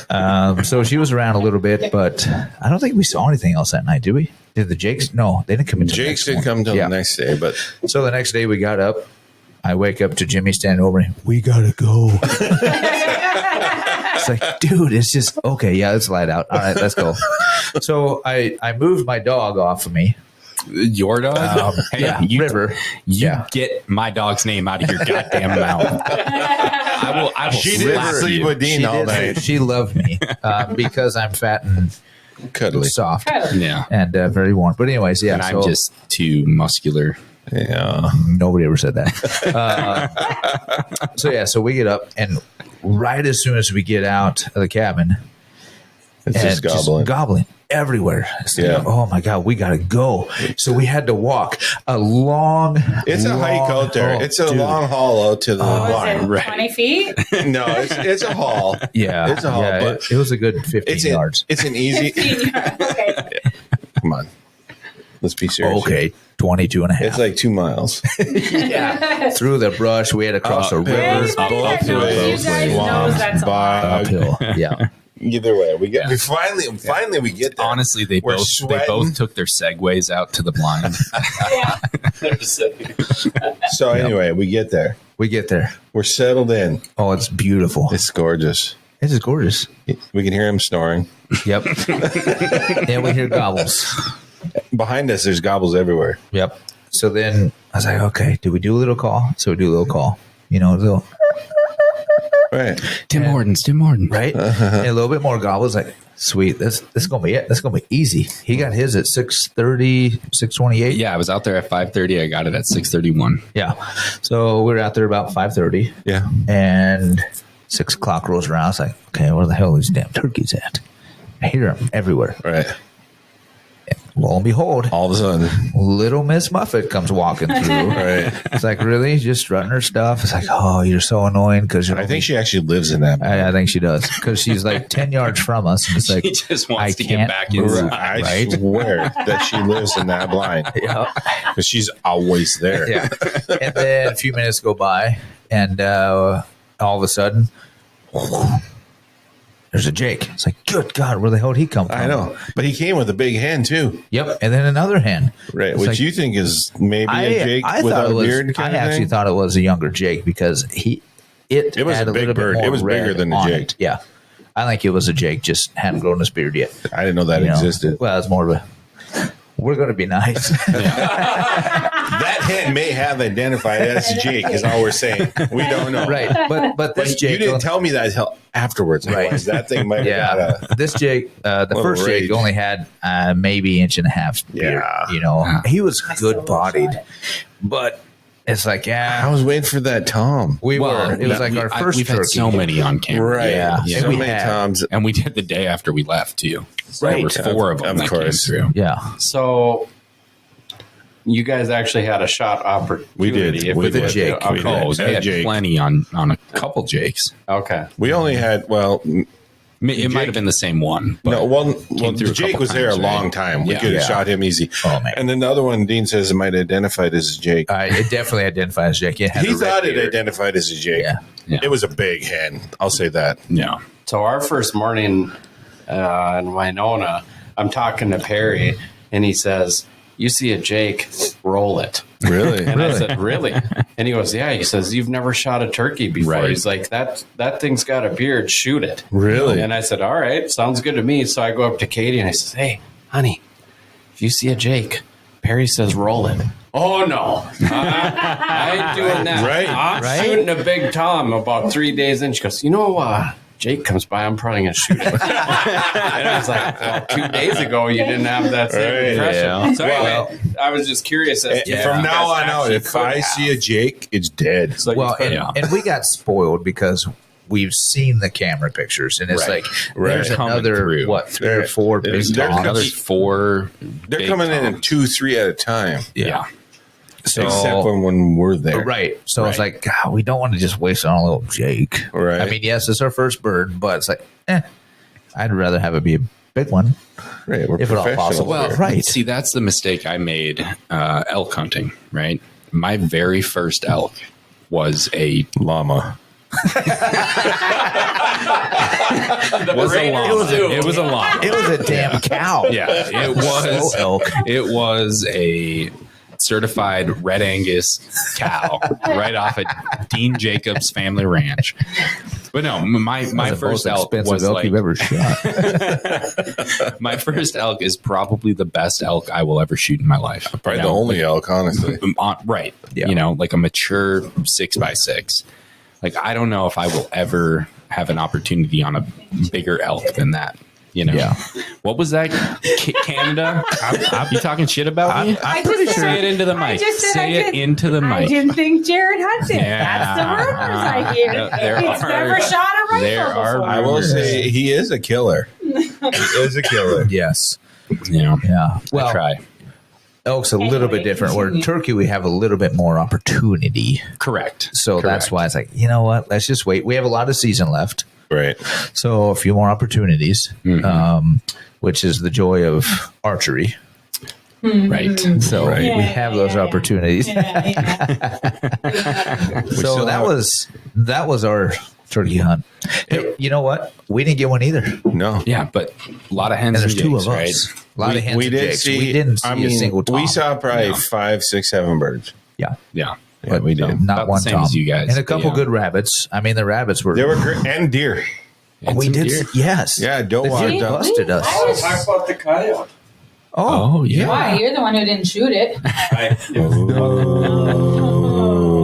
So she was around a little bit, but I don't think we saw anything else that night, did we? Did the Jakes? No, they didn't come in. Jakes didn't come until the next day, but so the next day we got up. I wake up to Jimmy standing over me. We gotta go. It's like, dude, it's just okay. Yeah, let's light out. All right, let's go. So I moved my dog off of me. Your dog? River. You get my dog's name out of your goddamn mouth. I will she didn't sleep with Dean all night. She loved me because I'm fat and cuddly, soft, yeah, and very warm. But anyways, yeah, and I'm just too muscular. Yeah, nobody ever said that. So we get up, and right as soon as we get out of the cabin, it's just gobbling everywhere. Like, oh my god, we gotta go. So we had to walk a long. It's a hike out there. It's a long haul out to the blind. 20 feet? No, it's a haul. Yeah, it's a haul. Yeah, but it was a good 15 yards. It's an easy. Okay. Come on, let's be serious. Okay. 22 and a half. It's like 2 miles. Yeah. Through the brush. We had to cross a river. Uphill. Yeah. Either way, we finally we get there. Honestly, they both took their segways out to the blind. So anyway, we get there. We're settled in. Oh, it's beautiful. It's gorgeous. It is gorgeous. We can hear him snoring. Yep. And we hear gobbles. Behind us, there's gobbles everywhere. Yep. So then I was like, okay, do we do a little call? So we do a little call. A little. Right. Tim Horton. Right. And a little bit more gobbles. Like, sweet. This is going to be it. That's going to be easy. He got his at 6:30, 6:28. Yeah, I was out there at 5:30. I got it at 6:31. Yeah. So we were out there about 5:30. Yeah. And 6 o'clock rolls around. I was like, okay, where the hell are these damn turkeys at? I hear them everywhere. Right. Lo and behold, all of a sudden, little Miss Muffet comes walking through. Right. It's like, really? Just strutting her stuff? It's like, oh, you're so annoying. Because I think she actually lives in that. I think she does. Because she's like 10 yards from us. And it's like, she just wants to get back inside. I swear that she lives in that blind. Yeah. Because she's always there. Yeah. And then a few minutes go by, and all of a sudden, there's a Jake. It's like, good God, where the hell did he come from? I know. But he came with a big hen, too. Yep. And then another hen. Right. Which you think is maybe a Jake without a beard kind of thing? I actually thought it was a younger Jake because it was had a big bird. It was bigger than the Jake. Yeah. I think it was a Jake, just hadn't grown his beard yet. I didn't know that existed. Well, it's more of a, we're going to be nice. That hen may have identified as Jake, is all we're saying. We don't know. Right. But this Jake. You didn't tell me that until afterwards. Right. That thing might have got this Jake, the first rage. Jake only had maybe 1.5 inches beard. He was good bodied. But it's like, I was waiting for that Tom. It was like our first We've turkey. had so many on camera. Right. Yeah. So many Toms. And we did the day after we left, too. Right. There was 4 of them that came through. Yeah. So you guys actually had a shot opportunity. We did. With a Jake. We had Jake. plenty on a couple Jakes. Okay. We only had, It might have been the same one. No, well, through a Jake couple was there a times, long right? time. We Yeah. could have shot him easy. Oh, man. And then the other one, Dean says it might identify it as Jake. It definitely identifies Jake. It had He a red thought it beard. identified as a Jake. Yeah. It was a big hen. I'll say that. Yeah. So our first morning in Winona, I'm talking to Perry, and he says, "You see a Jake, roll it." Really? And I said, "Really?" And he goes, "Yeah." He says, "You've never shot a turkey before." Right. He's like, that thing's got a beard. Shoot it." Really? And I said, "All right, sounds good to me." So I go up to Katie and I says, "Hey, honey, if you see a Jake, Perry says roll it." "Oh no, I ain't doing that. Right. I'm shooting a big Tom." About 3 days in, she goes, "You know, Jake comes by, I'm probably going to shoot it." And I was like, well, 2 days ago, you didn't have that same Right, impression. yeah. So anyway, I was just curious. As to From if now you guys on out, actually if could I have. see a Jake, it's dead. So Well, you could- and we got spoiled because we've seen the camera pictures, and it's Right. like there's Coming another through. 3 or 4 big they're toms. Another 4. They're big coming in toms. 2, 3 at a time. Yeah. So, Except when we're there. right. So it's like, God, we don't want to just waste it on a little Jake. Right. I mean, yes, it's our first bird, but it's like, I'd rather have it be a big one. Right. We're if at all professionals possible. here. Well, right. See, that's the mistake I made elk hunting, right? My very first elk was a Llama. was a llama. It was a llama. It was a damn cow. Yeah, it was elk. It was a certified red Angus cow right off at Dean Jacobs Family Ranch. But no, my That's the first most elk expensive was elk like you've ever shot. my first elk is probably the best elk I will ever shoot in my life. Probably You the know, only elk, honestly. right. Yeah. You know, like a mature 6x6. Like I don't know if I will ever have an opportunity on a bigger elk than that. You know, Yeah. What was that? Canada? You talking shit about me? I'm pretty sure. Say it into the I mic. just said Say it into the I mic. didn't think Jared hunted. Yeah. That's the rumors I hear. There He's are- never shot a rifle there are before. I will say he is a killer. He is a killer. Yes. You know, Yeah. I Well, try. elk's a little bit different. Where turkey, we have a little bit more opportunity. Correct. So that's why it's like, you know what? Let's just wait. We have a lot of season left. Right. So a few more opportunities, which is the joy of archery. Right. So Right. we have those opportunities. So still that have- was our turkey hunt. Hey, you know what? We didn't get one either. And No. Yeah, but a lot of hens there's and two jakes, of right? us. A lot of hens We and did jakes. see. We didn't see I mean, a single tom. we saw probably 5, 6, 7 birds. Yeah. Yeah. Yeah, we did. Not About the one same tom. as you guys, And a but couple yeah. good rabbits. I mean, the rabbits were. They were great. And deer. And we some did. deer. Yes. Yeah, don't The want deer to. busted us. Talk about the coyote. Oh, yeah. Why? You're the one who didn't shoot it.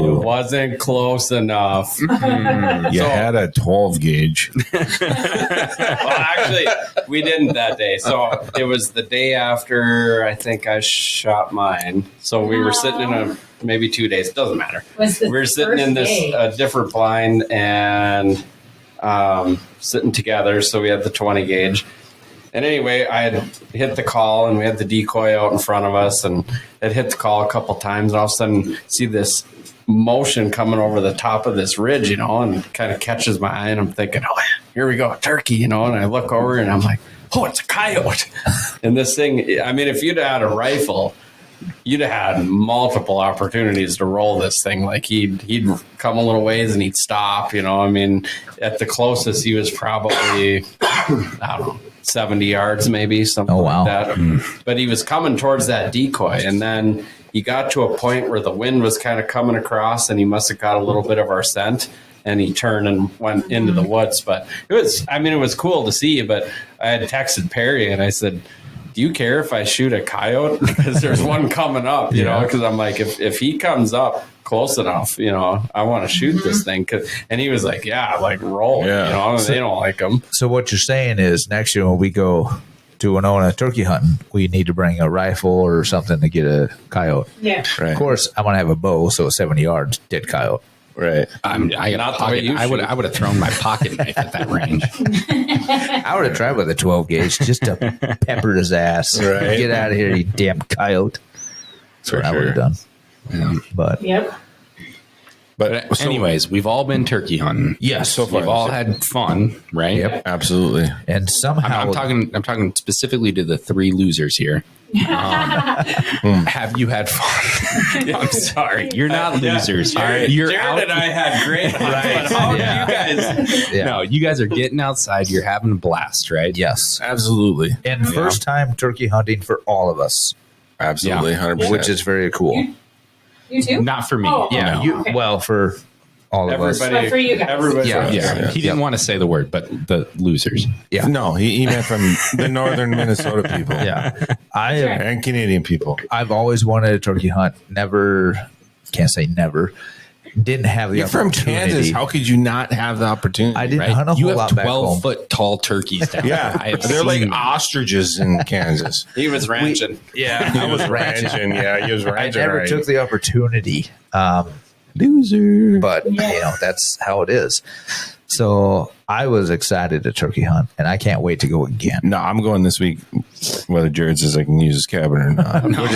It wasn't close enough. You had a 12 gauge. Well, actually, we didn't that day. So it was the day after I think I shot mine. So we were sitting in a maybe 2 days. Doesn't matter. Was the We were sitting in first this day. different blind and sitting together. So we had the 20 gauge. And anyway, I had hit the call and we had the decoy out in front of us and had hit the call a couple times. And all of a sudden, see this motion coming over the top of this ridge, you know, and kind of catches my eye. And I'm thinking, oh, here we go, a turkey, you know. And I look over and I'm like, oh, it's a coyote. And this thing, I mean, if you'd had a rifle, you'd have had multiple opportunities to roll this thing. Like he'd come a little ways and he'd stop, you know. I mean, at the closest, he was probably, I don't know, 70 yards maybe, something Oh, wow. like that. But he was coming towards that decoy, and then he got to a point where the wind was kind of coming across, and he must have got a little bit of our scent, and he turned and went into the woods. But it was cool to see. But I had texted Perry, and I said, do you care if I shoot a coyote? Because there's one coming up, you know, because I'm like, if he comes up close enough, you know, I want to shoot this thing. And he was like, yeah, like roll, Yeah. you know, they don't like them. So what you're saying is next year when we go to Winona turkey hunting, we need to bring a rifle or something to get a coyote. Yeah. Right. Of course, I'm gonna have a bow, so 70 yards, dead coyote. Right. I Not the way you would shoot. I would have thrown my pocket knife at that range. I would have tried with a 12 gauge just to pepper his ass. Right. Get out of here, you damn coyote. That's For what I would have sure. done. But Yep. But anyways, we've all been turkey hunting. Yes, so far We've all had fun, right? Yep. Absolutely. And somehow I'm talking specifically to the three losers here. Have you had fun? I'm sorry, you're not losers. Jared, You're Jared out. and I had great hunts, but how did you guys? Yeah. No, you guys are getting outside. You're having a blast, right? Yes. Absolutely. And first time turkey hunting for all of us, Absolutely. 100%. which is very cool. You too? Not for me. Oh, Yeah. No. You, well, for all of us. Everybody, But for you guys. everybody. Yeah. Yeah. He didn't want to say the word, but the losers. Yeah. No, he meant from the northern Minnesota people. Yeah. And Canadian people. I've always wanted a turkey hunt. Never, can't say never. Didn't have the You're from opportunity. Kansas. How could you not have the opportunity? I didn't Right? hunt a You whole have lot back home. 12-foot tall turkeys down there. I Yeah, have they're like seen them. ostriches in Kansas. He was ranching. Yeah, I was ranching. Yeah, he was I ranching. never right. took the opportunity. Loser. But that's how it is. So I was excited to turkey hunt, and I can't wait to go again. No, I'm going this week, whether Jared says I can use his cabin or not. No, We're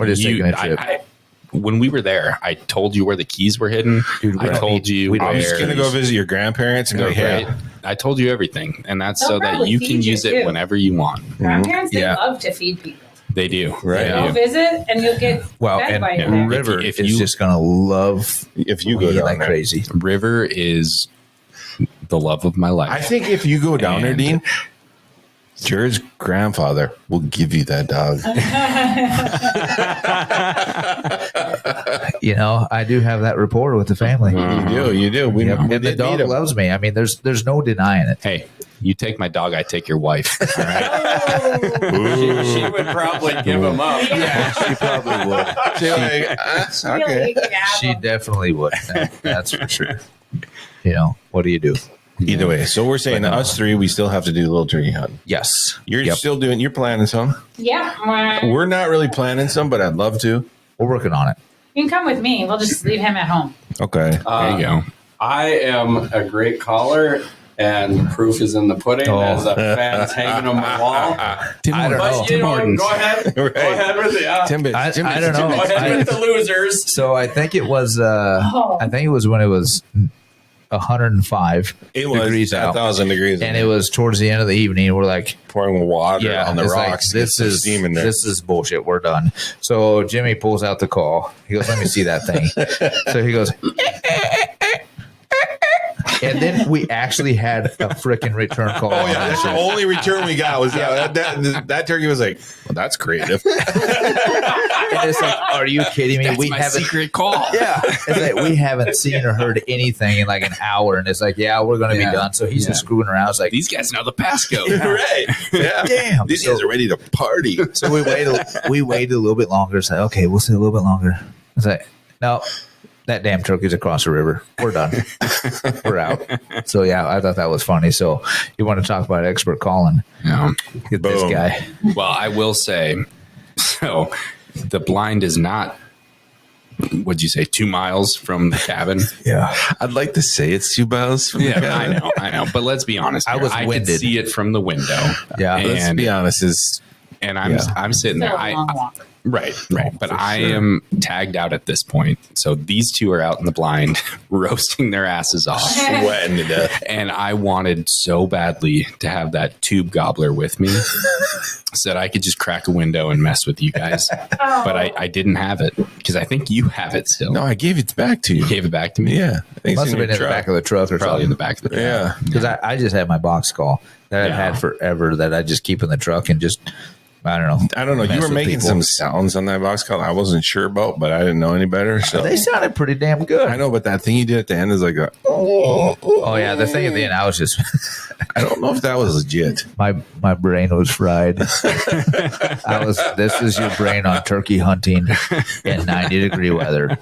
just taking a trip. when we were there, I told you where the keys were hidden. Dude, I right. told you We'd where. I'm just gonna go visit your grandparents and be like, Right? yeah, I told you everything, and that's They'll so that probably you feed can you, use it too. whenever you want. Grandparents, they Yeah. love to feed people. They do, Right. Go They do. visit and you'll get Well, fed and while you're there. River If is you- just going to love if you go me down like there. crazy. River is the love of my life. I think if you go down there, And- Dean, Jared's grandfather will give you that dog. You know, I do have that rapport with the family. You do. We, Yep. we And the did meet dog him. loves me. I mean, there's no denying it. Hey, you take my dog, I take your wife. All right? She would probably give him up. Yeah, she probably would. She's like, okay. She definitely would. That's for sure. You know, what do you do? Either way, so we're saying But no. us three, we still have to do a little turkey hunt. Yes. You're Yep. still doing. You're planning some. Yeah. We're not really planning some, but I'd love to. We're working on it. You can come with me. We'll just leave him at home. Okay. There you go. I am a great caller, and proof is in the pudding as a fan's hanging on my wall. Tim I don't Hortons. know. But you Tim know, Hortons. go ahead. Go Right. ahead with it. Timbits. I don't know. Go ahead with the losers. So I think it was. I think it was when it was 105 It was degrees out, 1,000 degrees, and it was towards the end of the evening. We're like, pouring water on the it's rocks. like, to get this some is steam in there. this is bullshit. We're done. So Jimmy pulls out the call. He goes, "Let me see that thing." So he goes. And then we actually had a freaking return call. Oh yeah, that's the only return we got was that turkey was like, well, that's creative. And it's like, are you kidding me? That's We my haven't. secret call. Yeah, it's like we haven't seen or heard anything in like an hour, and it's like, yeah, we're going to Yeah. be done. So he's Yeah. just screwing around. It's like, These guys know the passcode. Right? Yeah. damn. These So- guys are ready to party. So we waited a little bit longer. It's like, okay, we'll see a little bit longer. It's like, no, that damn turkey's across the river. We're done. We're out. So yeah, I thought that was funny. So you want to talk about expert calling? Yeah. Get this Boom. guy. Well, I will say, so the blind is not, what'd you say, 2 miles from the cabin? Yeah. I'd like to say it's 2 miles from the cabin. I know. But let's be honest. I here. was I could winded. see it from the window. Yeah. Let's And, be honest. Is I'm sitting Still there. a long walk. Right. But for I sure. am tagged out at this point. So these two are out in the blind, roasting their asses off. sweating to death. And I wanted so badly to have that tube gobbler with me so that I could just crack a window and mess with you guys. But I didn't have it because I think you have it still. No, I gave it back to you. You gave it back to me? Yeah, I think it's Must have your been in the truck. back of the truck or Probably in something. the back of the truck. Yeah. Because I just had my box call that I've Yeah. had forever that I just keep in the truck and just, I don't know. I don't know. You mess were with making people. some sounds on that box call I wasn't sure about, but I didn't know any better. So They sounded pretty damn good. I know, but that thing you did at the end is like a. Oh yeah, the thing at the end, I was just, I don't know if that was legit. my brain was fried. I was. This is your brain on turkey hunting in 90-degree weather.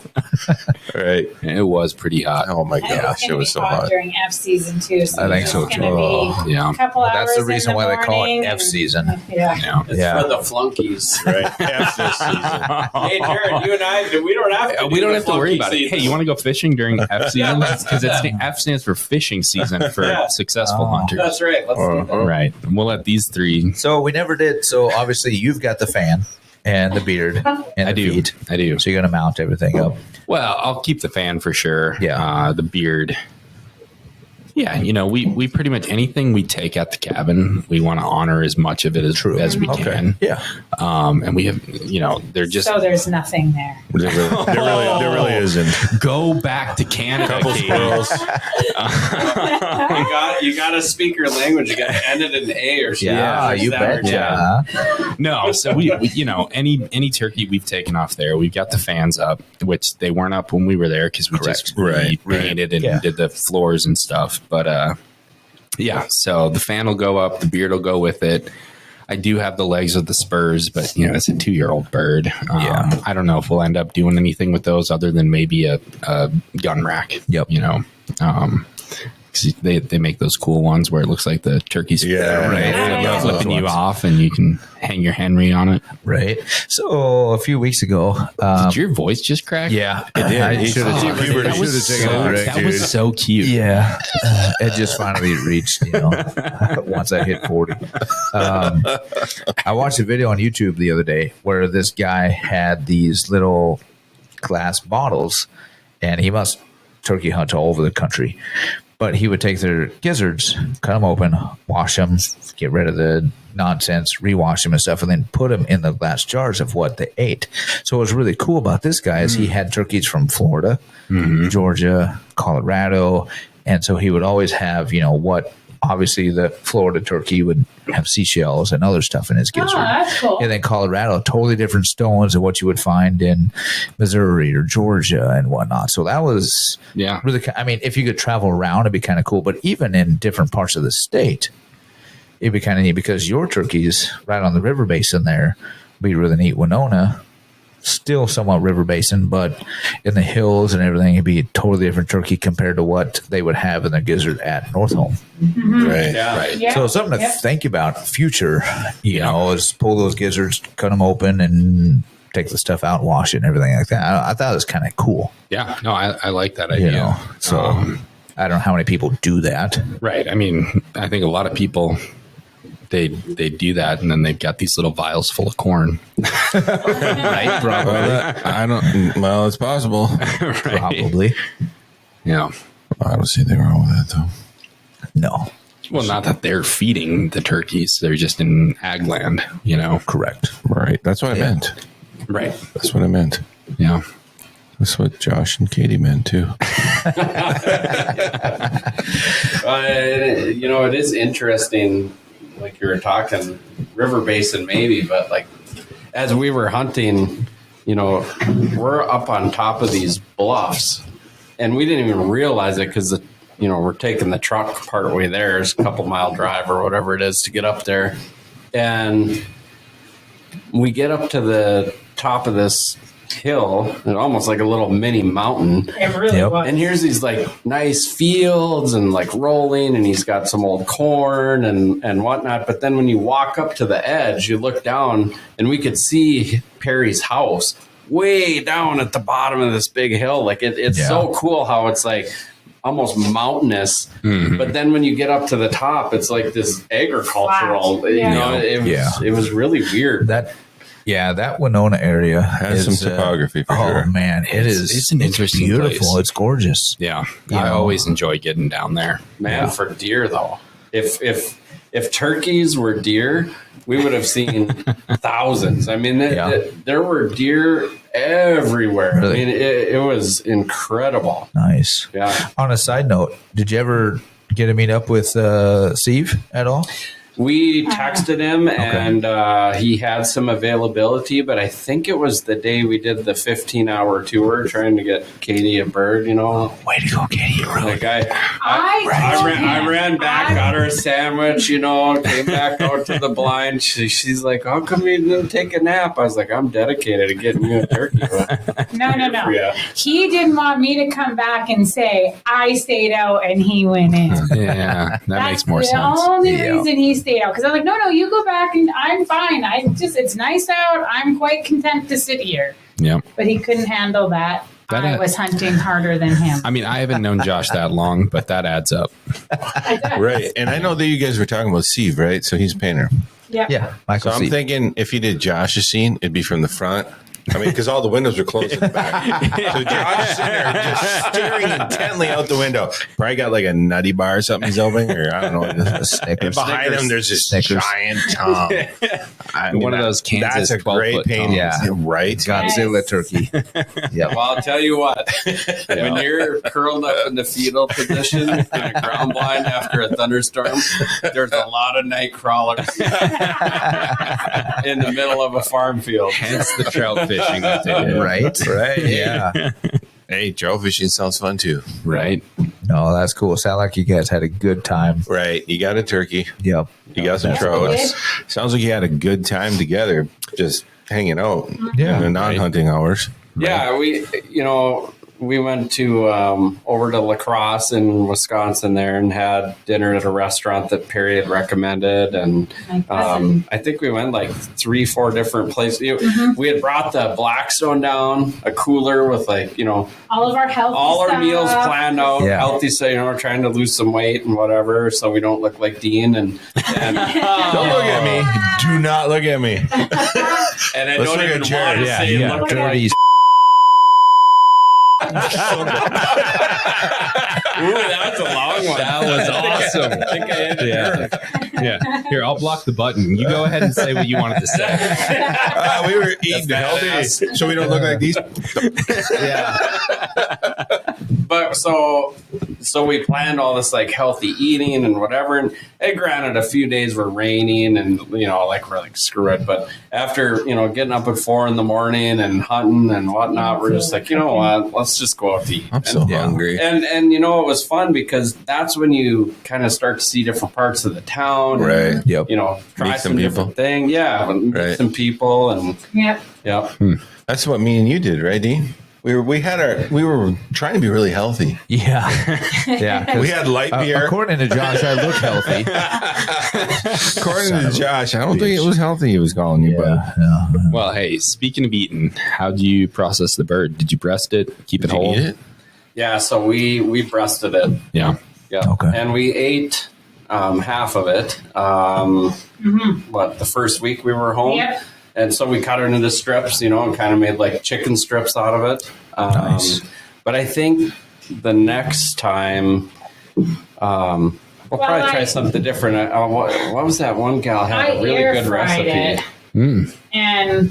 All right. It was pretty hot. Oh my And it's gosh, it gonna was be so hot hot. during F season too. So I think it's so, gonna too. be Yeah. a couple Well, hours. that's the reason in why they call it morning F and- season. Yeah. Yeah. It's Yeah. for the flunkies. Right. After season. Hey, Jared, you and I, we don't have to. We don't have to worry flunky about it. season. Hey, you want to go fishing during F season? Because F stands for fishing season for Yeah. successful Oh. hunters. That's right. Let's do that. Right. We'll let these three. So we never did. So obviously you've got the fan, and the beard and the feet. I do. So you're going to mount everything up. Well, I'll keep the fan for sure. Yeah. The beard. Yeah, we pretty much anything we take at the cabin, we want to honor as much of it as we can. Yeah. And we have, they're just So there's nothing there. There really isn't. go back to Canada. Couple Katie. squirrels. You got to speak your language. You got to end it in A or something. Yeah, you betcha. Yeah. No, so we any turkey we've taken off there, we've got the fans up, which they weren't up when we were there because we just painted and did the floors and stuff. But so the fan will go up, the beard will go with it. I do have the legs of the spurs, but it's a 2-year-old bird. I don't know if we'll end up doing anything with those other than maybe a gun rack. Yep. 'Cause they make those cool ones where it looks like the turkey's flipping you off, and you can hang your Henry on it. Right. So a few weeks ago, Did your voice just crack? yeah, It did. I He should have. That was so cute. Yeah, it just finally reached, once I hit 40. I watched a video on YouTube the other day where this guy had these little glass bottles, and he must turkey hunt all over the country. But he would take their gizzards, cut them open, wash them, get rid of the nonsense, rewash them and stuff, and then put them in the glass jars of what they ate. So what was really cool about this guy is he had turkeys from Florida, Georgia, Colorado, and so he would always have, what obviously the Florida turkey would have seashells and other stuff in his gizzard. Oh, that's cool. And then Colorado, totally different stones than what you would find in Missouri or Georgia and whatnot. So that was really, if you could travel around, it'd be kind of cool. But even in different parts of the state, it'd be kind of neat because your turkeys right on the river basin there would be really neat. Winona, still somewhat river basin, but in the hills and everything, it'd be a totally different turkey compared to what they would have in their gizzard at North Home. Right. Right. Yeah. So something to think about future, is pull those gizzards, cut them open, and take the stuff out, wash it, and everything like that. I thought it was kind of cool. Yeah. No, I like that idea. So I don't know how many people do that. Right. I mean, I think a lot of people they do that, and then they've got these little vials full of corn. Right? Probably. Well, it's possible. Right. Probably. Yeah. I don't see anything wrong with that, though. No. Well, not that they're feeding the turkeys; they're just in ag land. Correct. Right. That's what I meant. Right. That's what I meant. Yeah. That's what Josh and Katie meant, too. It is interesting. Like you were talking, river basin maybe, but like as we were hunting, we're up on top of these bluffs, and we didn't even realize it because we're taking the truck part way there. It's a couple mile drive or whatever it is to get up there, and we get up to the top of this hill, and almost like a little mini mountain. It really was. And here's these like nice fields and like rolling, and he's got some old corn and whatnot. But then when you walk up to the edge, you look down, and we could see Perry's house way down at the bottom of this big hill. Like it's so cool how it's like almost mountainous. Mm-hmm. But then when you get up to the top, it's like this agricultural. Flat. It was really weird. That Winona area has some topography for sure. Oh man, it's an interesting beautiful. place. It's gorgeous. Yeah, I always enjoy getting down there. Man, for deer though, if turkeys were deer, we would have seen thousands. I mean, there were deer everywhere. Really? I mean, it was incredible. Nice. Yeah. On a side note, did you ever get to meet up with Steve at all? We texted him, and he had some availability, but I think it was the day we did the 15-hour tour trying to get Katie a bird, Way to go, Katie. Like I ran back, got her a sandwich, came back out to the blind. She's like, how come you didn't take a nap? I was like, I'm dedicated to getting you a turkey. No. Yeah. He didn't want me to come back and say, I stayed out and he went in. Yeah, that makes more sense. That's the only reason he stayed out. Because I was like, no, you go back and I'm fine. It's nice out. I'm quite content to sit here. Yeah. But he couldn't handle that. I was hunting harder than him. I mean, I haven't known Josh that long, but that adds up. Right. And I know that you guys were talking about Steve, right? So he's a painter. Yeah. Yeah, Michael So I'm C. thinking if he did Josh's scene, it'd be from the front. I mean, because all the windows are closed in the back. So Josh is sitting there just staring intently out the window. Probably got like a nutty bar or something he's opening, or I don't know. A Snickers. And behind him, there's this Snickers. giant tongue. I mean, One of those Kansas That's a 12 great foot painting. tongues. Yeah, right. Godzilla turkey. Yeah. Well, I'll tell you what. When you're curled up in the fetal position in a ground blind after a thunderstorm, there's a lot of night crawlers in the middle of a farm field. Hence the trout fishing that they did. Right. Yeah. Hey, trout fishing sounds fun too. Right. No, that's cool. Sound like you guys had a good time. Right. You got a turkey. Yep. You got some trouts. Sounds like you had a good time together, just hanging out Yeah. in the non-hunting hours. Yeah, we went to over to La Crosse in Wisconsin there and had dinner at a restaurant that Perry had recommended, and My cousin. I think we went like 3-4 different places. We had brought the Blackstone down, a cooler with all of our healthy all our stuff. meals planned out, Yeah. healthy. So we're trying to lose some weight and whatever, so we don't look like Dean. And Don't look at me. Do not look at me. and I Let's don't look even at want Jared. to Yeah, say yeah. look Dirty. Ooh, that's a long one. That was awesome. I think I ended Yeah. Yeah. Here, I'll block the button. You go ahead and say what you wanted to say. We were eating healthy, badass. so we don't look like these. Yeah. But so we planned all this like healthy eating and whatever, and granted a few days were raining and we're like screw it, but after getting up at 4 a.m. and hunting and whatnot, we're just like, what, let's just go out to eat. I'm so hungry. And it was fun because that's when you kind of start to see different parts of the town, Right. and, Yep. try Meet some some different thing, meet Right. some people, and Yep. That's what me and you did, right, Dean? We were trying to be really healthy. Yeah. Yeah. We had light beer. According to Josh, I look healthy. According to Josh, I don't think it was healthy he was calling you, but Yeah. Well, hey, speaking of eating, how do you process the bird? Did you breast it? Keep it did you whole? eat it? yeah. So we breasted it. Yeah. Yeah. Okay. And we ate half of it. The first week we were home. Yep. And so we cut it into strips, and kind of made like chicken strips out of it. Nice. But I think the next time we'll probably try something different. What was that one gal had a really good recipe? It. And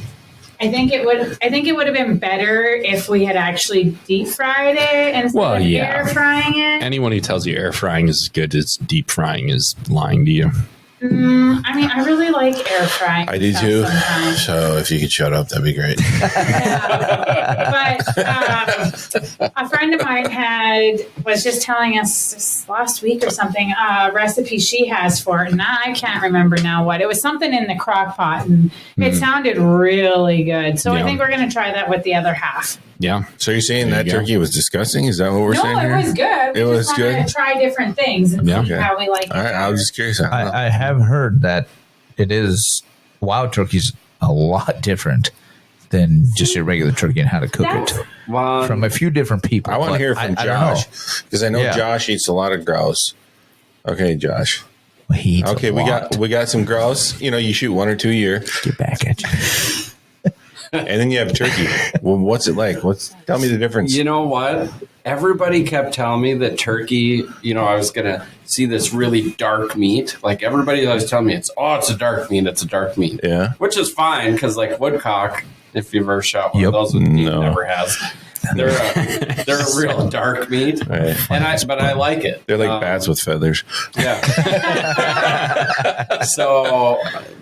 I think it would have been better if we had actually deep fried it instead Well, of yeah. air frying it. Anyone who tells you air frying is as good as deep frying is lying to you. I mean, I really like air frying. I do stuff too. sometimes. So if you could shut up, that'd be great. But a friend of mine was just telling us this last week or something a recipe she has for it, and I can't remember now what. It was something in the crock pot, and it sounded really good. So I Yeah. think we're going to try that with the other half. Yeah. So you're saying There that you go. turkey was disgusting? Is that what we're saying No, here? it was good. It We was just wanted good? to try different things and Yeah. see Okay. how we like it. All right, I was just curious. I don't know. I have heard that it is wild turkey's a lot different than just your regular turkey and how to cook That's- it Well, from a few different people. I want to but hear from I don't know. Josh because I know Yeah. Josh eats a lot of grouse. Okay, Josh. He eats Okay, a lot. we got some grouse. You shoot 1 or 2 a year, Get back at you. and then you have turkey. Well, what's it like? Tell me the difference. you know what? Everybody kept telling me that turkey, I was going to see this really dark meat. Like everybody was telling me it's a dark meat. It's a dark meat. Yeah. Which is fine because like woodcock, if you've ever shot one Yep. of those, Dean No. never has. They're a real dark meat, Right. but I like it. They're like bats with feathers. Yeah. So,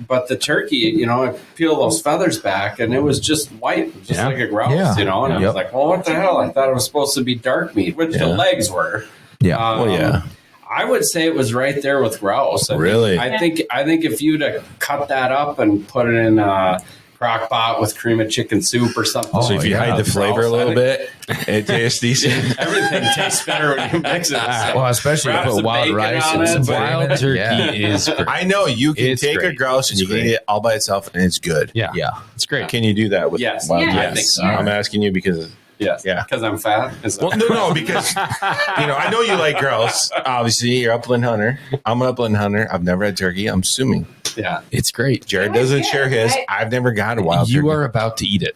but the turkey, I peel those feathers back, and it was just white, just Yeah. like a grouse, Yeah. And I Yep. was like, well, what the hell? I thought it was supposed to be dark meat, which the Yeah. legs were. Yeah. Well, yeah. I would say it was right there with grouse. Really? I think if you'd have cut that up and put it in a crock pot with cream of chicken soup or something. So if you yeah. hide the flavor a little bit, it tastes decent. Everything tastes better when you mix it. Well, especially Wrap put some wild bacon rice on and it, some but- bacon. Wild turkey Yeah. is great. I know you can It's take a great. grouse and you can great. eat it all by itself, and it's good. Yeah. Yeah. It's great. Can you do that with Yes. wild Yeah. I turkey? think so. I'm asking you because Yes. Yeah. Because I'm fat. Is that- Well, no, because I know you like grouse. Obviously, you're upland hunter. I'm an upland hunter. I've never had turkey. I'm assuming. Yeah. It's great. Jared doesn't share his. I've never got a wild turkey. You are about to eat it.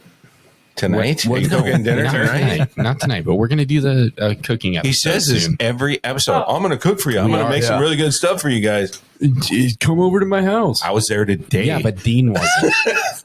Tonight? Well, Are you cooking dinner tonight? Not tonight, but we're going to do the cooking episode. He says this soon. every episode. I'm going to cook for you. I'm going to make some really good stuff for you guys. Come over to my house. I was there today. Yeah, but Dean wasn't.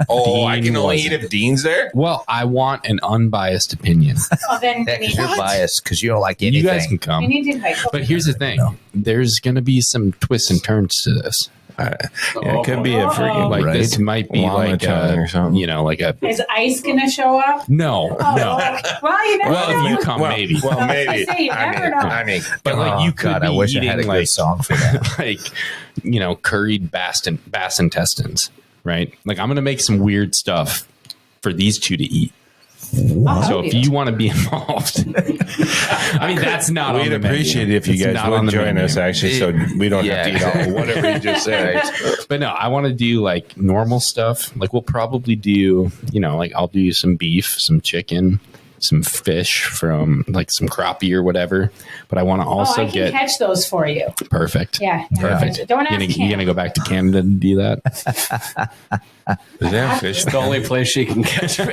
I can only eat if Dean's there? Well, I want an unbiased opinion. Well, then Yeah, 'cause you're biased because you don't like anything. You guys can you come. need to invite But here's the thing. There's going to be some twists and turns to this. It could be a freaking Like this might be llama like tongue or something. you know, like a Is Ice gonna show up? no. Well, you never Well, know. if you come, maybe. Well, maybe. I say you never know. I mean, But like you could God, be I wish I eating had a like good song for that. like curried bass intestines, right? Like I'm gonna make some weird stuff for these two to eat. So if you want to be involved, I mean that's not. we'd on the appreciate menu. it if you It's guys not on would the join menu. us, actually, so we don't have to eat all whatever you just said. But no, I want to do like normal stuff. Like we'll probably do, like I'll do some beef, some chicken, some fish from like some crappie or whatever. But I want to also I can catch those for you. perfect. Yeah, Perfect. Don't ask You gonna go back to Canada to do that? Is that fish? The only place she can catch fish.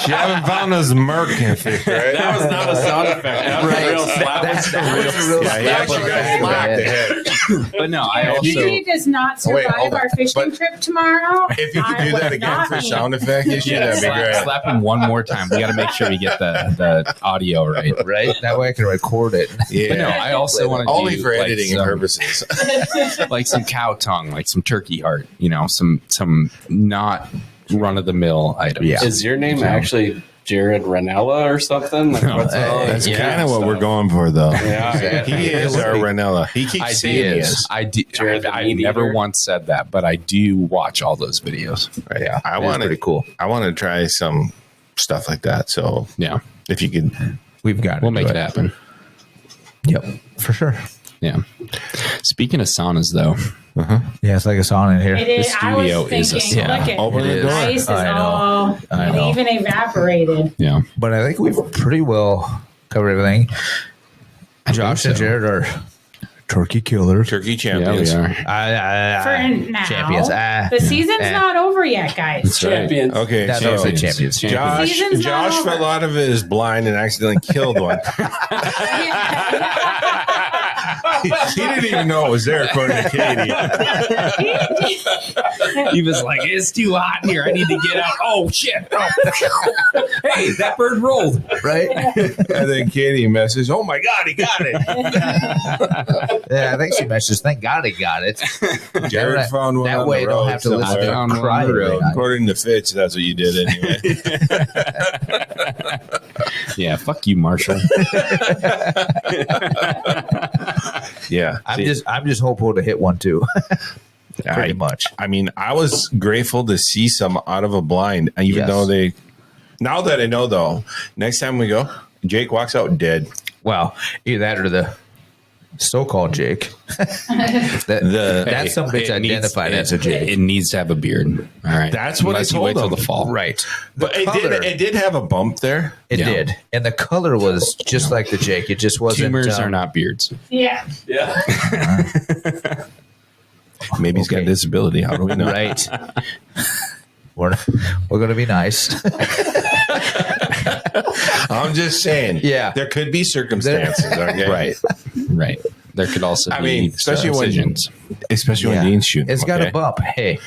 She haven't found those merkin fish, right? That was not a sound effect. That was a real slap. That's a real Yeah, he actually got smacked the head. But no, I If also he does not Wait, survive hold on. our fishing But trip tomorrow, If you could do that again for sound effect issue, that'd be great. slap him one more time. We got to make sure we get the audio right. Right? That way I can record it. But no, I also want to Only do for like editing some, purposes. like some cow tongue, like some turkey heart. Some not run of the mill items. Yeah. Is your name actually Jared Ranella or something? Like, what's all That's this kind of what stuff? we're going for, though. Yeah, He is our Ranella. He keeps I saying he did. is. I did. Jared the I meat never eater. once said that, but I do watch all those videos. Yeah. I It's want pretty cool. I want to try some stuff like that. So Yeah, if you could, We've got we'll make it happen. Yep. For sure. Yeah. Speaking of saunas, though, Yeah, it's like a sauna in here. it is. The I was studio is a thinking, sauna. look at Open the the door. ice is I know. all I know. even evaporated. yeah, But I think we've pretty well covered everything. Josh and so. Jared are turkey killers. turkey yeah, we champions. are. For now, Champions. the season's not over yet, guys. That's right. Champions. Okay, That's so also champions. Season's not Josh over. fell out of his blind and accidentally killed one. He didn't even know it was there, according to Katie. He was like, "It's too hot in here. I need to get out." Oh shit! Oh. Hey, that bird rolled. Right? And then Katie messaged, "Oh my God, he got it!" Yeah, I think she mentions, thank God he got it. Jared That- found one that on way the you don't road have to listen to somewhere. Found him one cry on the every road. night. According to Fitch, that's what you did anyway. Yeah, fuck you, Marshall. Yeah, I'm just hopeful to hit one too. Pretty much. I mean, I was grateful to see some out of a blind, even Yes. though they. Now that I know, though, next time we go, Jake walks out dead. Well, either that or the so-called Jake. That's some bitch identified as a Jake. It needs to have a beard. All right, That's what Unless I you wait told till him. the fall. Right. But The color, it did have a bump there. it Yeah. did. And the color was just like the Jake. It just wasn't. Tumors are not beards. Yeah. Yeah. Maybe he's got a Okay. disability. How do we know? Right. We're going to be nice. I'm just saying. Yeah. There could be circumstances. Okay? Right. Right. There could also I be mean, especially when incisions. when Dean's shooting. It's got okay? a bump. Hey,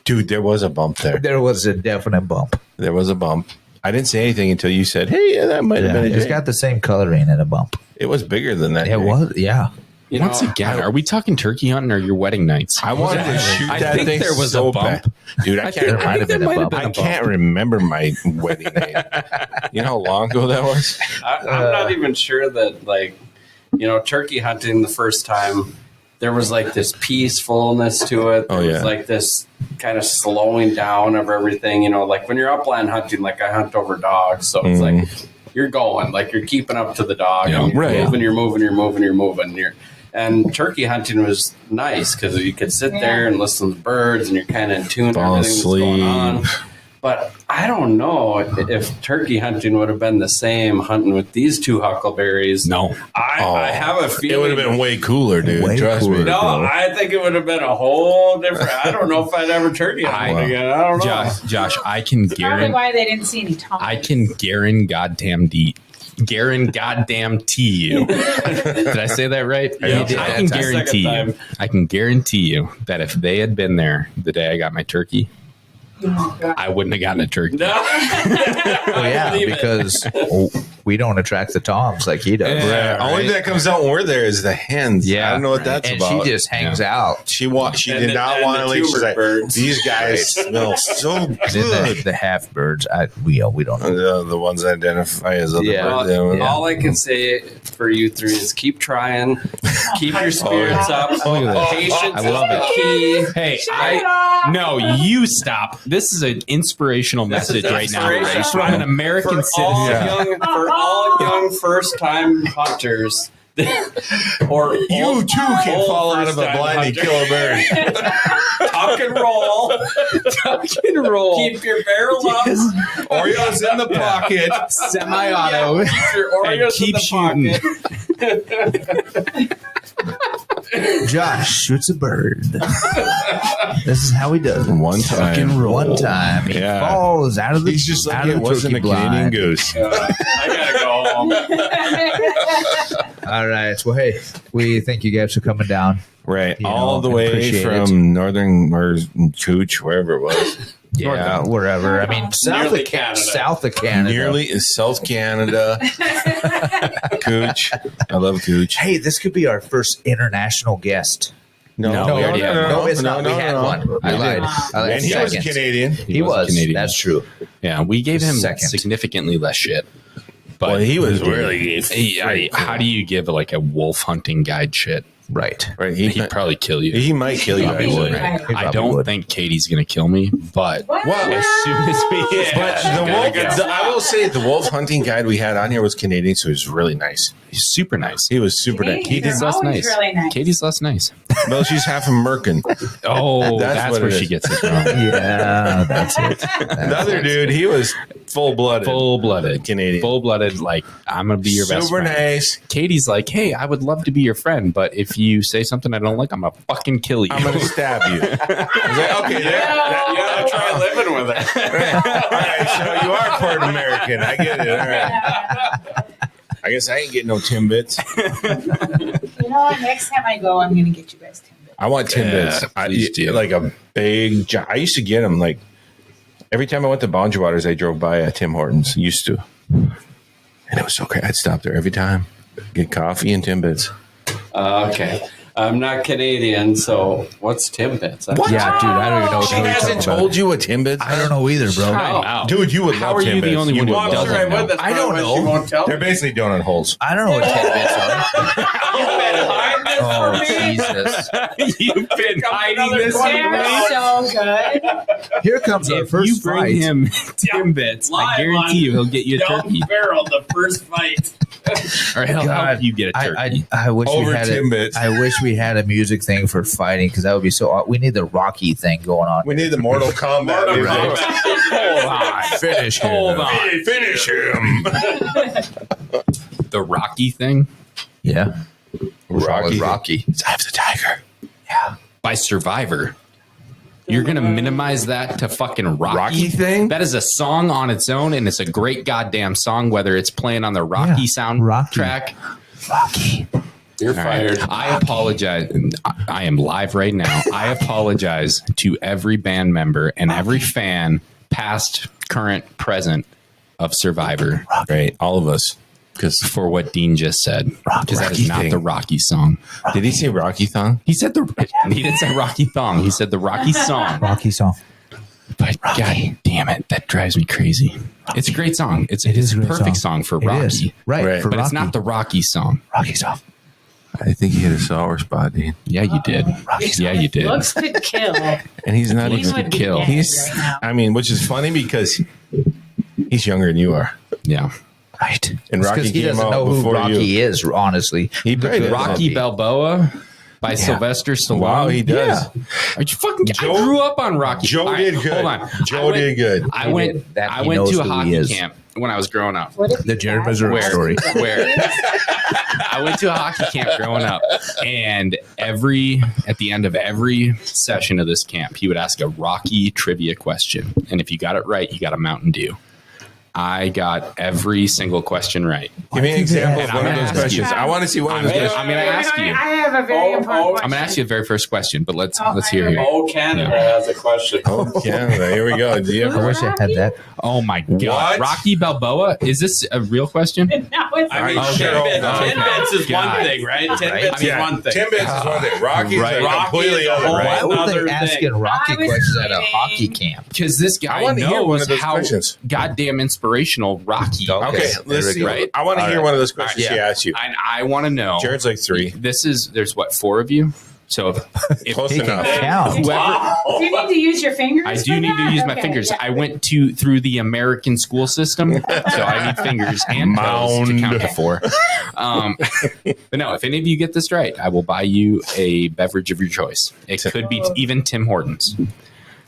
Dude, there was a bump there. there was a definite bump. There was a bump. I didn't say anything until you said, "Hey, yeah, that might have been a It's Jake." got the same coloring and a bump. It was bigger than that. It Jake. was, yeah. You Once know, again, are we talking turkey hunting or your wedding nights? I wanted to shoot I that think thing there was so a bump. bad. Dude, I can't. There might have been a bump. I can't remember my wedding night. You know how long ago that was? I'm not even sure that, like, turkey hunting the first time, there was like this peacefulness to it. There Oh, yeah. was like this kind of slowing down of everything. Like when you're upland hunting, like I hunt over dogs, so it's like you're going, like you're keeping up to the dog, Yeah, and you're right. moving, you're moving, you're moving, you're moving. And turkey hunting was nice because you could sit there and listen to the birds, and you're kind of in tune to Fall everything that's going asleep. on. But I don't know if turkey hunting would have been the same hunting with these two huckleberries. No. I have a feeling It would have been way cooler, dude. Way Trust cooler. me. No, I think it would have been a whole different. I don't know if I'd ever turkey hunt again. I don't know. Josh, I can Probably guarantee. why they didn't see any Thomas. I can guarantee you. Did I say that right? Yeah, I can guarantee you. second I can guarantee you that if they had been there the day I got my turkey, I wouldn't have gotten a turkey. No. Well, yeah, because we don't attract the toms like he does. Yeah, only thing that comes out when we're there is the hens. Yeah. I don't know what that's And about. she just hangs out. She And did the- not and want the to leave. She's tuber like, birds. these guys smell so And then good. the half birds, we don't know. The ones that identify as other Yeah. birds. Well, Yeah. all I can say for you three is keep trying, keep your spirits up. Look at this. Patience I love is the key. Hey, Shut it off. no, you stop. This is an inspirational message right now inspirational. from an American For all citizen. young first-time hunters, or You old- too can old fall out of a first-time blind and hunter. kill a bird. Tuck and roll. Tuck and roll. Keep your barrel up. Oreos in the pocket. Semi-auto. Yeah, keep your Oreos And keep in the pocket. Josh shoots a bird. This is how he does it. One time. One time he Yeah. falls out of the. He's just like, out of it the wasn't a turkey Canadian blind. goose. I gotta go home. All right. Well, hey, we thank you guys for coming down. Right. You All know, the way appreciate from northern or Cooch, wherever it was. Yeah, wherever. I mean, Nearly Canada. South of Canada. Nearly is South Canada. Cooch. I love Cooch. Hey, this could be our first international guest. No, we already had one. No, it's not. We had one. I lied. And he was Second. Canadian. He was. Canadian. That's true. Yeah, we gave him Second. significantly less shit. But Well, he was really how do you give like a wolf hunting guide shit? Right. right. He'd probably kill you. He might kill you. Probably Actually. would. Right. He I probably don't would. think Katie's gonna kill me, but What? as soon as we But I will say the wolf hunting guide we had on here was Canadian, so he was really nice. he's super nice. He was super nice. He did. He's less always nice. really nice. Katie's less nice. Well, she's half American. Oh, That's that's what where it she is. gets it from. Yeah, that's it. The other dude, he was full blooded. Full-blooded Canadian. Full-blooded. Like I'm gonna be your best Super friend. nice. Katie's like, hey, I would love to be your friend, but if you say something I don't like, I'm gonna fucking kill you. I'm gonna stab you. I was like, okay, there. You gotta try living with it. All right, so you are part American. I get it. All right. I guess I ain't getting no Timbits. You know what? Next time I go, I'm going to get you guys Timbits. I want Timbits. Yeah, please do. Like a big. I used to get them like every time I went to Boundary Waters. I drove by Tim Hortons. Used to, and it was so great. I'd stop there every time, get coffee and Timbits. Okay. I'm not Canadian, so what's Timbits? What? Yeah, dude, I don't even know what She you're hasn't talking about. told you what Timbits. I don't know either, bro. Wow. Dude, you would How love are you the Timbits. only one who would Well, I'm love sure I them. would. That's I don't probably why know. She won't tell They're me. basically donut holes. I don't know what tidbits are. Oh, Tidbits Jesus. You've been hiding this from They're me. so good. Here comes our If first you bring fight. him Timbits, I Live guarantee on you he'll get you a turkey. Barrel the first fight. Or he'll God, help you get a turkey. I wish Over we had Timbits. I wish we had a music thing for fighting because that would be so. We need the Rocky thing going on. We need the Mortal Kombat. Mortal music. Kombat. Hold on. Finish him. Hold on. Finish him. The Rocky thing Yeah. What's wrong with Rocky. I have the tiger. by Survivor. You're going to minimize that to fucking Rocky thing? That is a song on its own, and it's a great goddamn song, whether it's playing on the Rocky Yeah, soundtrack. Rocky. You're fired. I apologize. I am live right now. I apologize to every band member and every fan, past, current, present, of Survivor. Right, all of us. Because for what Dean just said. Because that is Rocky not thing. the Rocky song. did he say Rocky thong? He said he didn't say Rocky Thong. He said the Rocky song. Rocky song. But God damn it, that drives me crazy. It's a great song. It is a great perfect song for It Rocky. is. Right. Right. For But Rocky. it's not the Rocky song. Rocky song. I think he hit a sour spot, Dean. Yeah, you did. Yeah, you did. Looks could kill. And he's not He even would be kill. dead He's, right now. I mean, which is funny because he's younger than you are. Yeah. Right. And Rocky Because he came doesn't out know who before Rocky you. is, honestly. He probably doesn't. Rocky Balboa. by Sylvester Stallone. Wow, he does. Are you fucking? I grew up on Rocky. Joe All did good. Hold on. Joe did good. I went to a hockey camp when I was growing up. The Jared Missouri story. Where I went to a hockey camp growing up, and at the end of every session of this camp, he would ask a Rocky trivia question, and if you got it right, you got a Mountain Dew. I got every single question right. Give me an example of one of those ask questions. you. I want to see one of those questions. I'm going to ask you. I have a very important question. I'm going to ask you the very first question, but let's hear it. Oh, Canada has a question. Oh, Canada. Here we go. Do you I wish I had that. Oh my God. What? Rocky Balboa? Is this a real question? No, it's I mean, Okay. tidbits is God. one thing, right? Tidbits is one thing. Tidbits is one thing. Rocky's Right. like completely Rocky is a other, whole right? Why would Another they asking thing. Rocky I was questions at a kidding. hockey camp? Because this guy I want to hear one knows of those how questions. goddamn inspirational Rocky. Okay, There let's we see. go. Right. I want to hear right. one of those questions she asked you. I want to know. Jared's like 3. There's what, 4 of you? So if Close enough. Count. whoever, Do you need to use your fingers? I for do need to that? use my Okay, fingers. yeah. I went through the American school system, so I need fingers and toes to Mound. count to 4. But no, if any of you get this right, I will buy you a beverage of your choice. It could be even Tim Hortons.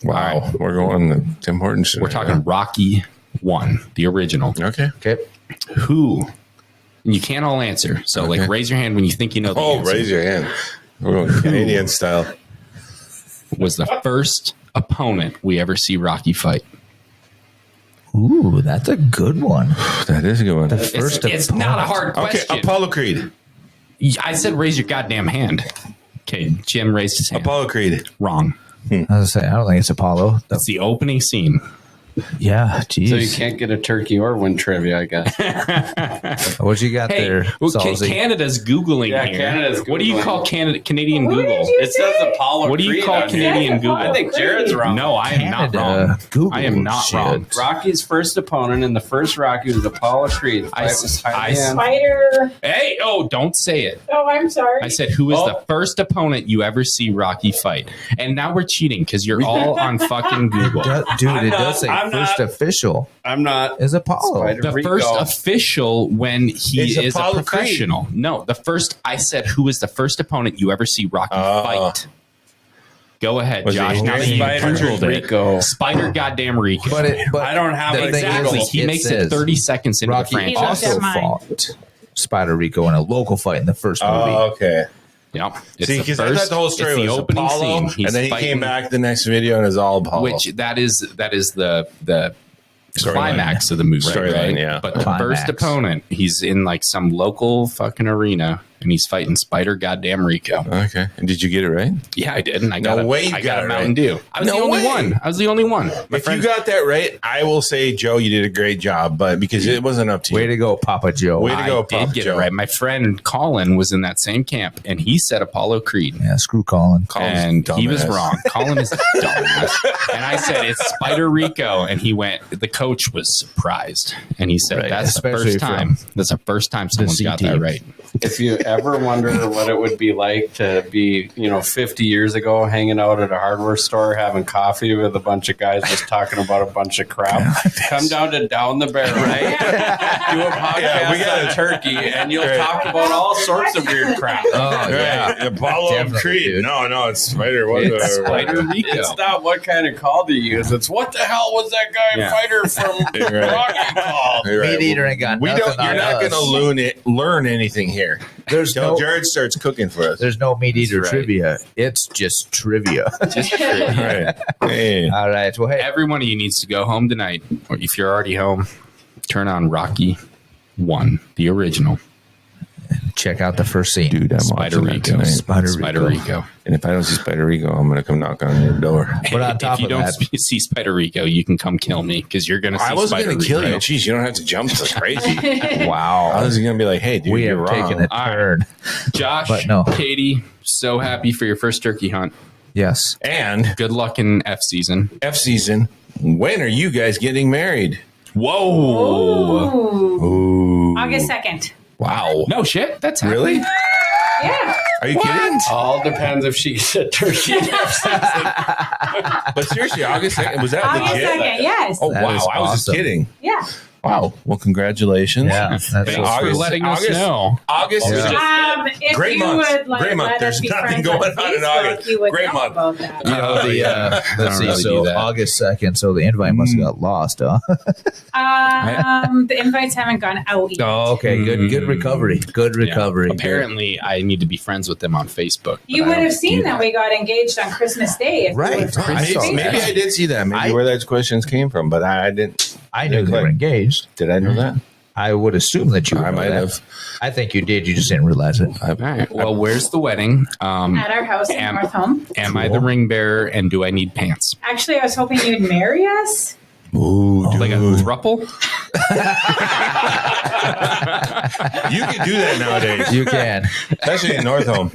Wow. We're going to Tim Hortons. We're talking Rocky 1, the original. Okay. Okay. Who? And you can't all answer. So like raise your hand when you think you know the answer. Raise your hand. We're going Canadian style. Was the first opponent we ever see Rocky fight. Ooh, that's a good one. That is a good one. It's not a hard Okay, question. Apollo Creed. I said raise your goddamn hand. Okay, Jim raised his hand. Apollo Creed. Wrong. I was gonna say, I don't think it's Apollo. That's the opening scene. Yeah, geez. So you can't get a turkey or win trivia, I guess. What you got Hey, there, well, Salzi? Canada's Googling Yeah, here. Canada's What do you Googling. call Canadian What did Google? you It says Apollo What do you Creed call on here. Canadian Google? I think Jared's wrong. No, I am not Canada, wrong. Google I am not shit. wrong. Rocky's first opponent in the first Rocky was Apollo Creed. I- Spider. Hey, don't say it. Oh, I'm sorry. I said, who is the first opponent you ever see Rocky fight? And now we're cheating because you're all on fucking Google. Dude, it does say I'm first not- official I'm not. is Apollo. Spider- The Rico. first official when he It's is Apollo a professional. No, the first. I said, who is the first opponent you ever see Rocky fight? Go ahead, Was it Josh. Now that you Spider Googled it. Rico? Spider goddamn Rico. But I don't have the an thing exactly. is, He makes it says 30 seconds into Rocky the He franchise. loves also that mine. fought Spider Rico in a local fight in the first movie. Oh, okay. Yep. It's See, the because I first- thought the whole story it's the was opening Apollo, scene. and He's then he fighting- came back the next video and it's all Apollo. Which that is the Storyline. climax of the movie, Storyline, right? yeah. But the Climax. first opponent, he's in like some local fucking arena, and he's fighting Spider goddamn Rico. Okay. And did you get it right? Yeah, I did, and I No got way you I got got it a Mountain right. Dew. I was No the only way. one. I was the only one. My If friend, you got that right, I will say, Joe, you did a great job, but because it wasn't up to you. Way to go, Papa Joe. Way to go, I Papa did get Joe. it right. My friend Colin was in that same camp, and he said Apollo Creed. Yeah, screw Colin. Colin's And he was dumbass. wrong. Colin is a dumbass. And I said, it's Spider Rico. And he went, the coach was surprised. And he said, Right. that's the Especially first time. That's the first time someone's C got that team. right. If you ever wonder what it would be like to be, 50 years ago, hanging out at a hardware store, having coffee with a bunch of guys just talking about a bunch of crap, come down to Down the Bear, right? Do a podcast we gotta- on turkey, and you'll Right. talk about all sorts of weird crap. Oh, Right. yeah. Apollo Definitely, Creed. dude. No, it's Spider. What It's the- Spider Rico. It's not what kind of call to use. It's what the hell was that guy Yeah. fighter from Right. Rocky called? You're right. Meat eater ain't got We nothing don't. You're on not us. going to learn anything here. There's Till no, Jared starts cooking for us. there's no meat eater right. trivia. It's just trivia. Just trivia. Right. Hey. All right. Well, hey, Every one of you needs to go home tonight. Or if you're already home, turn on Rocky 1, the original. check out the first scene. Dude, I'm Spider watching that Rico. tonight. Spider Rico. And if I don't see Spider Rico, I'm going to come knock on your door. But on top if you of don't that, see Spider Rico, you can come kill me because you're going to see I wasn't Spider going to kill you. Rico. Jeez, you don't have to jump so crazy. I wow, was going to be like, hey, dude, we you're have wrong. taken a All right. turn. Josh, But no. Katie, so happy for your first turkey hunt. Yes. And Good luck in F season. F season, when are you guys getting married? Whoa. Ooh. Ooh. August 2nd. Wow. No shit. That's Really? Yeah. Are you kidding? All depends if she gets a turkey enough season. But seriously, August 2nd, was that August legit? 2nd, yes. Oh, That wow. is I was just awesome. kidding. Yeah. Wow. Well, congratulations. Yeah, that's Thanks so for sweet. letting us know. August is Yeah. just If Great you month. would like Great month. let There's us be nothing friends going on on in Facebook, August. you would Great know month. about that. You know, let's see. really So do that. August 2nd. So the invite must have got lost, huh? The invites haven't gone out yet. Oh, okay. Good recovery. Good recovery. Apparently, I need to be friends with them on Facebook. You but I would don't have seen do that we got engaged on Christmas Day. If you Right. were friends I on saw Facebook. Maybe I did see that. Maybe where those questions came from, but I didn't. I knew they were engaged. Did I know that? I would assume that you. I would know might that. have. I think you did. You just didn't realize it. All right. Well, where's the wedding? At our house in Am- North Home. Am I the ring bearer, and do I need pants? Actually, I was hoping you'd marry us. Ooh, Like a thruple? You can do that nowadays, You can. especially in North Home.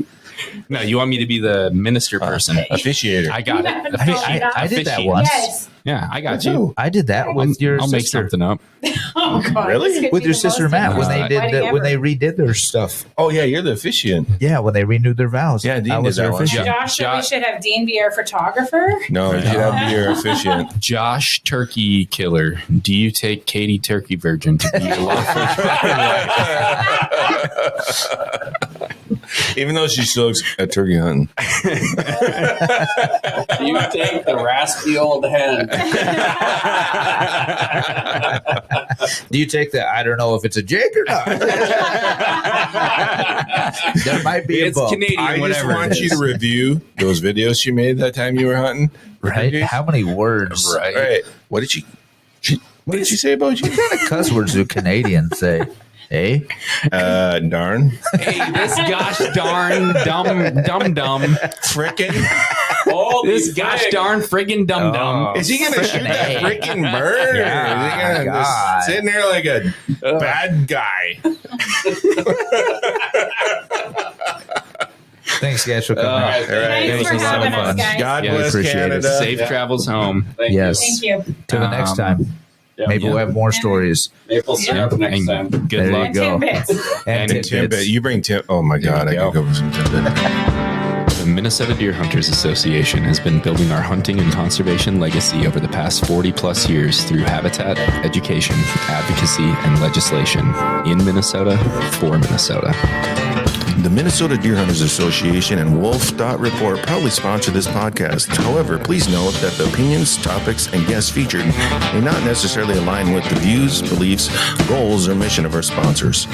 No, you want me to be the minister person? Officiator. I got it. I did that once. Yes. Yeah, I got you. I did that with your I'll make sister. something up. Oh God. Really? this could With be your the sister most Matt when they interesting did wedding when they ever. redid their stuff. Oh yeah, you're the officiant. Yeah, when they renewed their vows. Yeah, Dean I was did that their one. officiant. Josh said we should have Dean be our photographer. No, you have to be your officiant. Josh Turkey Killer, do you take Katie Turkey Virgin to be your lawful Even though she still looks at turkey hunting. You take the raspy old hen. Do you take that? I don't know if it's a Jake or not. There might be It's a bump. Canadian, I just whatever. want you to review those videos she made that time you were hunting. Right? How many words? Right. All right. What did she say about you? What kind of cuss words do Canadians say? Hey? Darn. Hey, this gosh darn dumb. Frickin'. This gosh darn friggin' dum dum. Is he going to shoot that freaking bird? Or is he going to just sitting there like a bad guy? Thanks, guys, for coming. All right. Thanks for It was a lot of having us, fun. guys. God Yeah, bless appreciate it. Canada. Safe travels home. Thank Yes. Thank you. Till the next time. you. Maybe we'll have more stories. Maple syrup next And time. good There you luck. And go. tidbits. And And Timbit. You bring Tim. Oh my God. I There you could go for some Timbit. The Minnesota Deer Hunters Association has been building our hunting and conservation legacy over the past 40 plus years through habitat, education, advocacy, and legislation in Minnesota for Minnesota. The Minnesota Deer Hunters Association and Wolf Dot Report proudly sponsor this podcast. However, please note that the opinions, topics, and guests featured may not necessarily align with the views, beliefs, goals, or mission of our sponsors.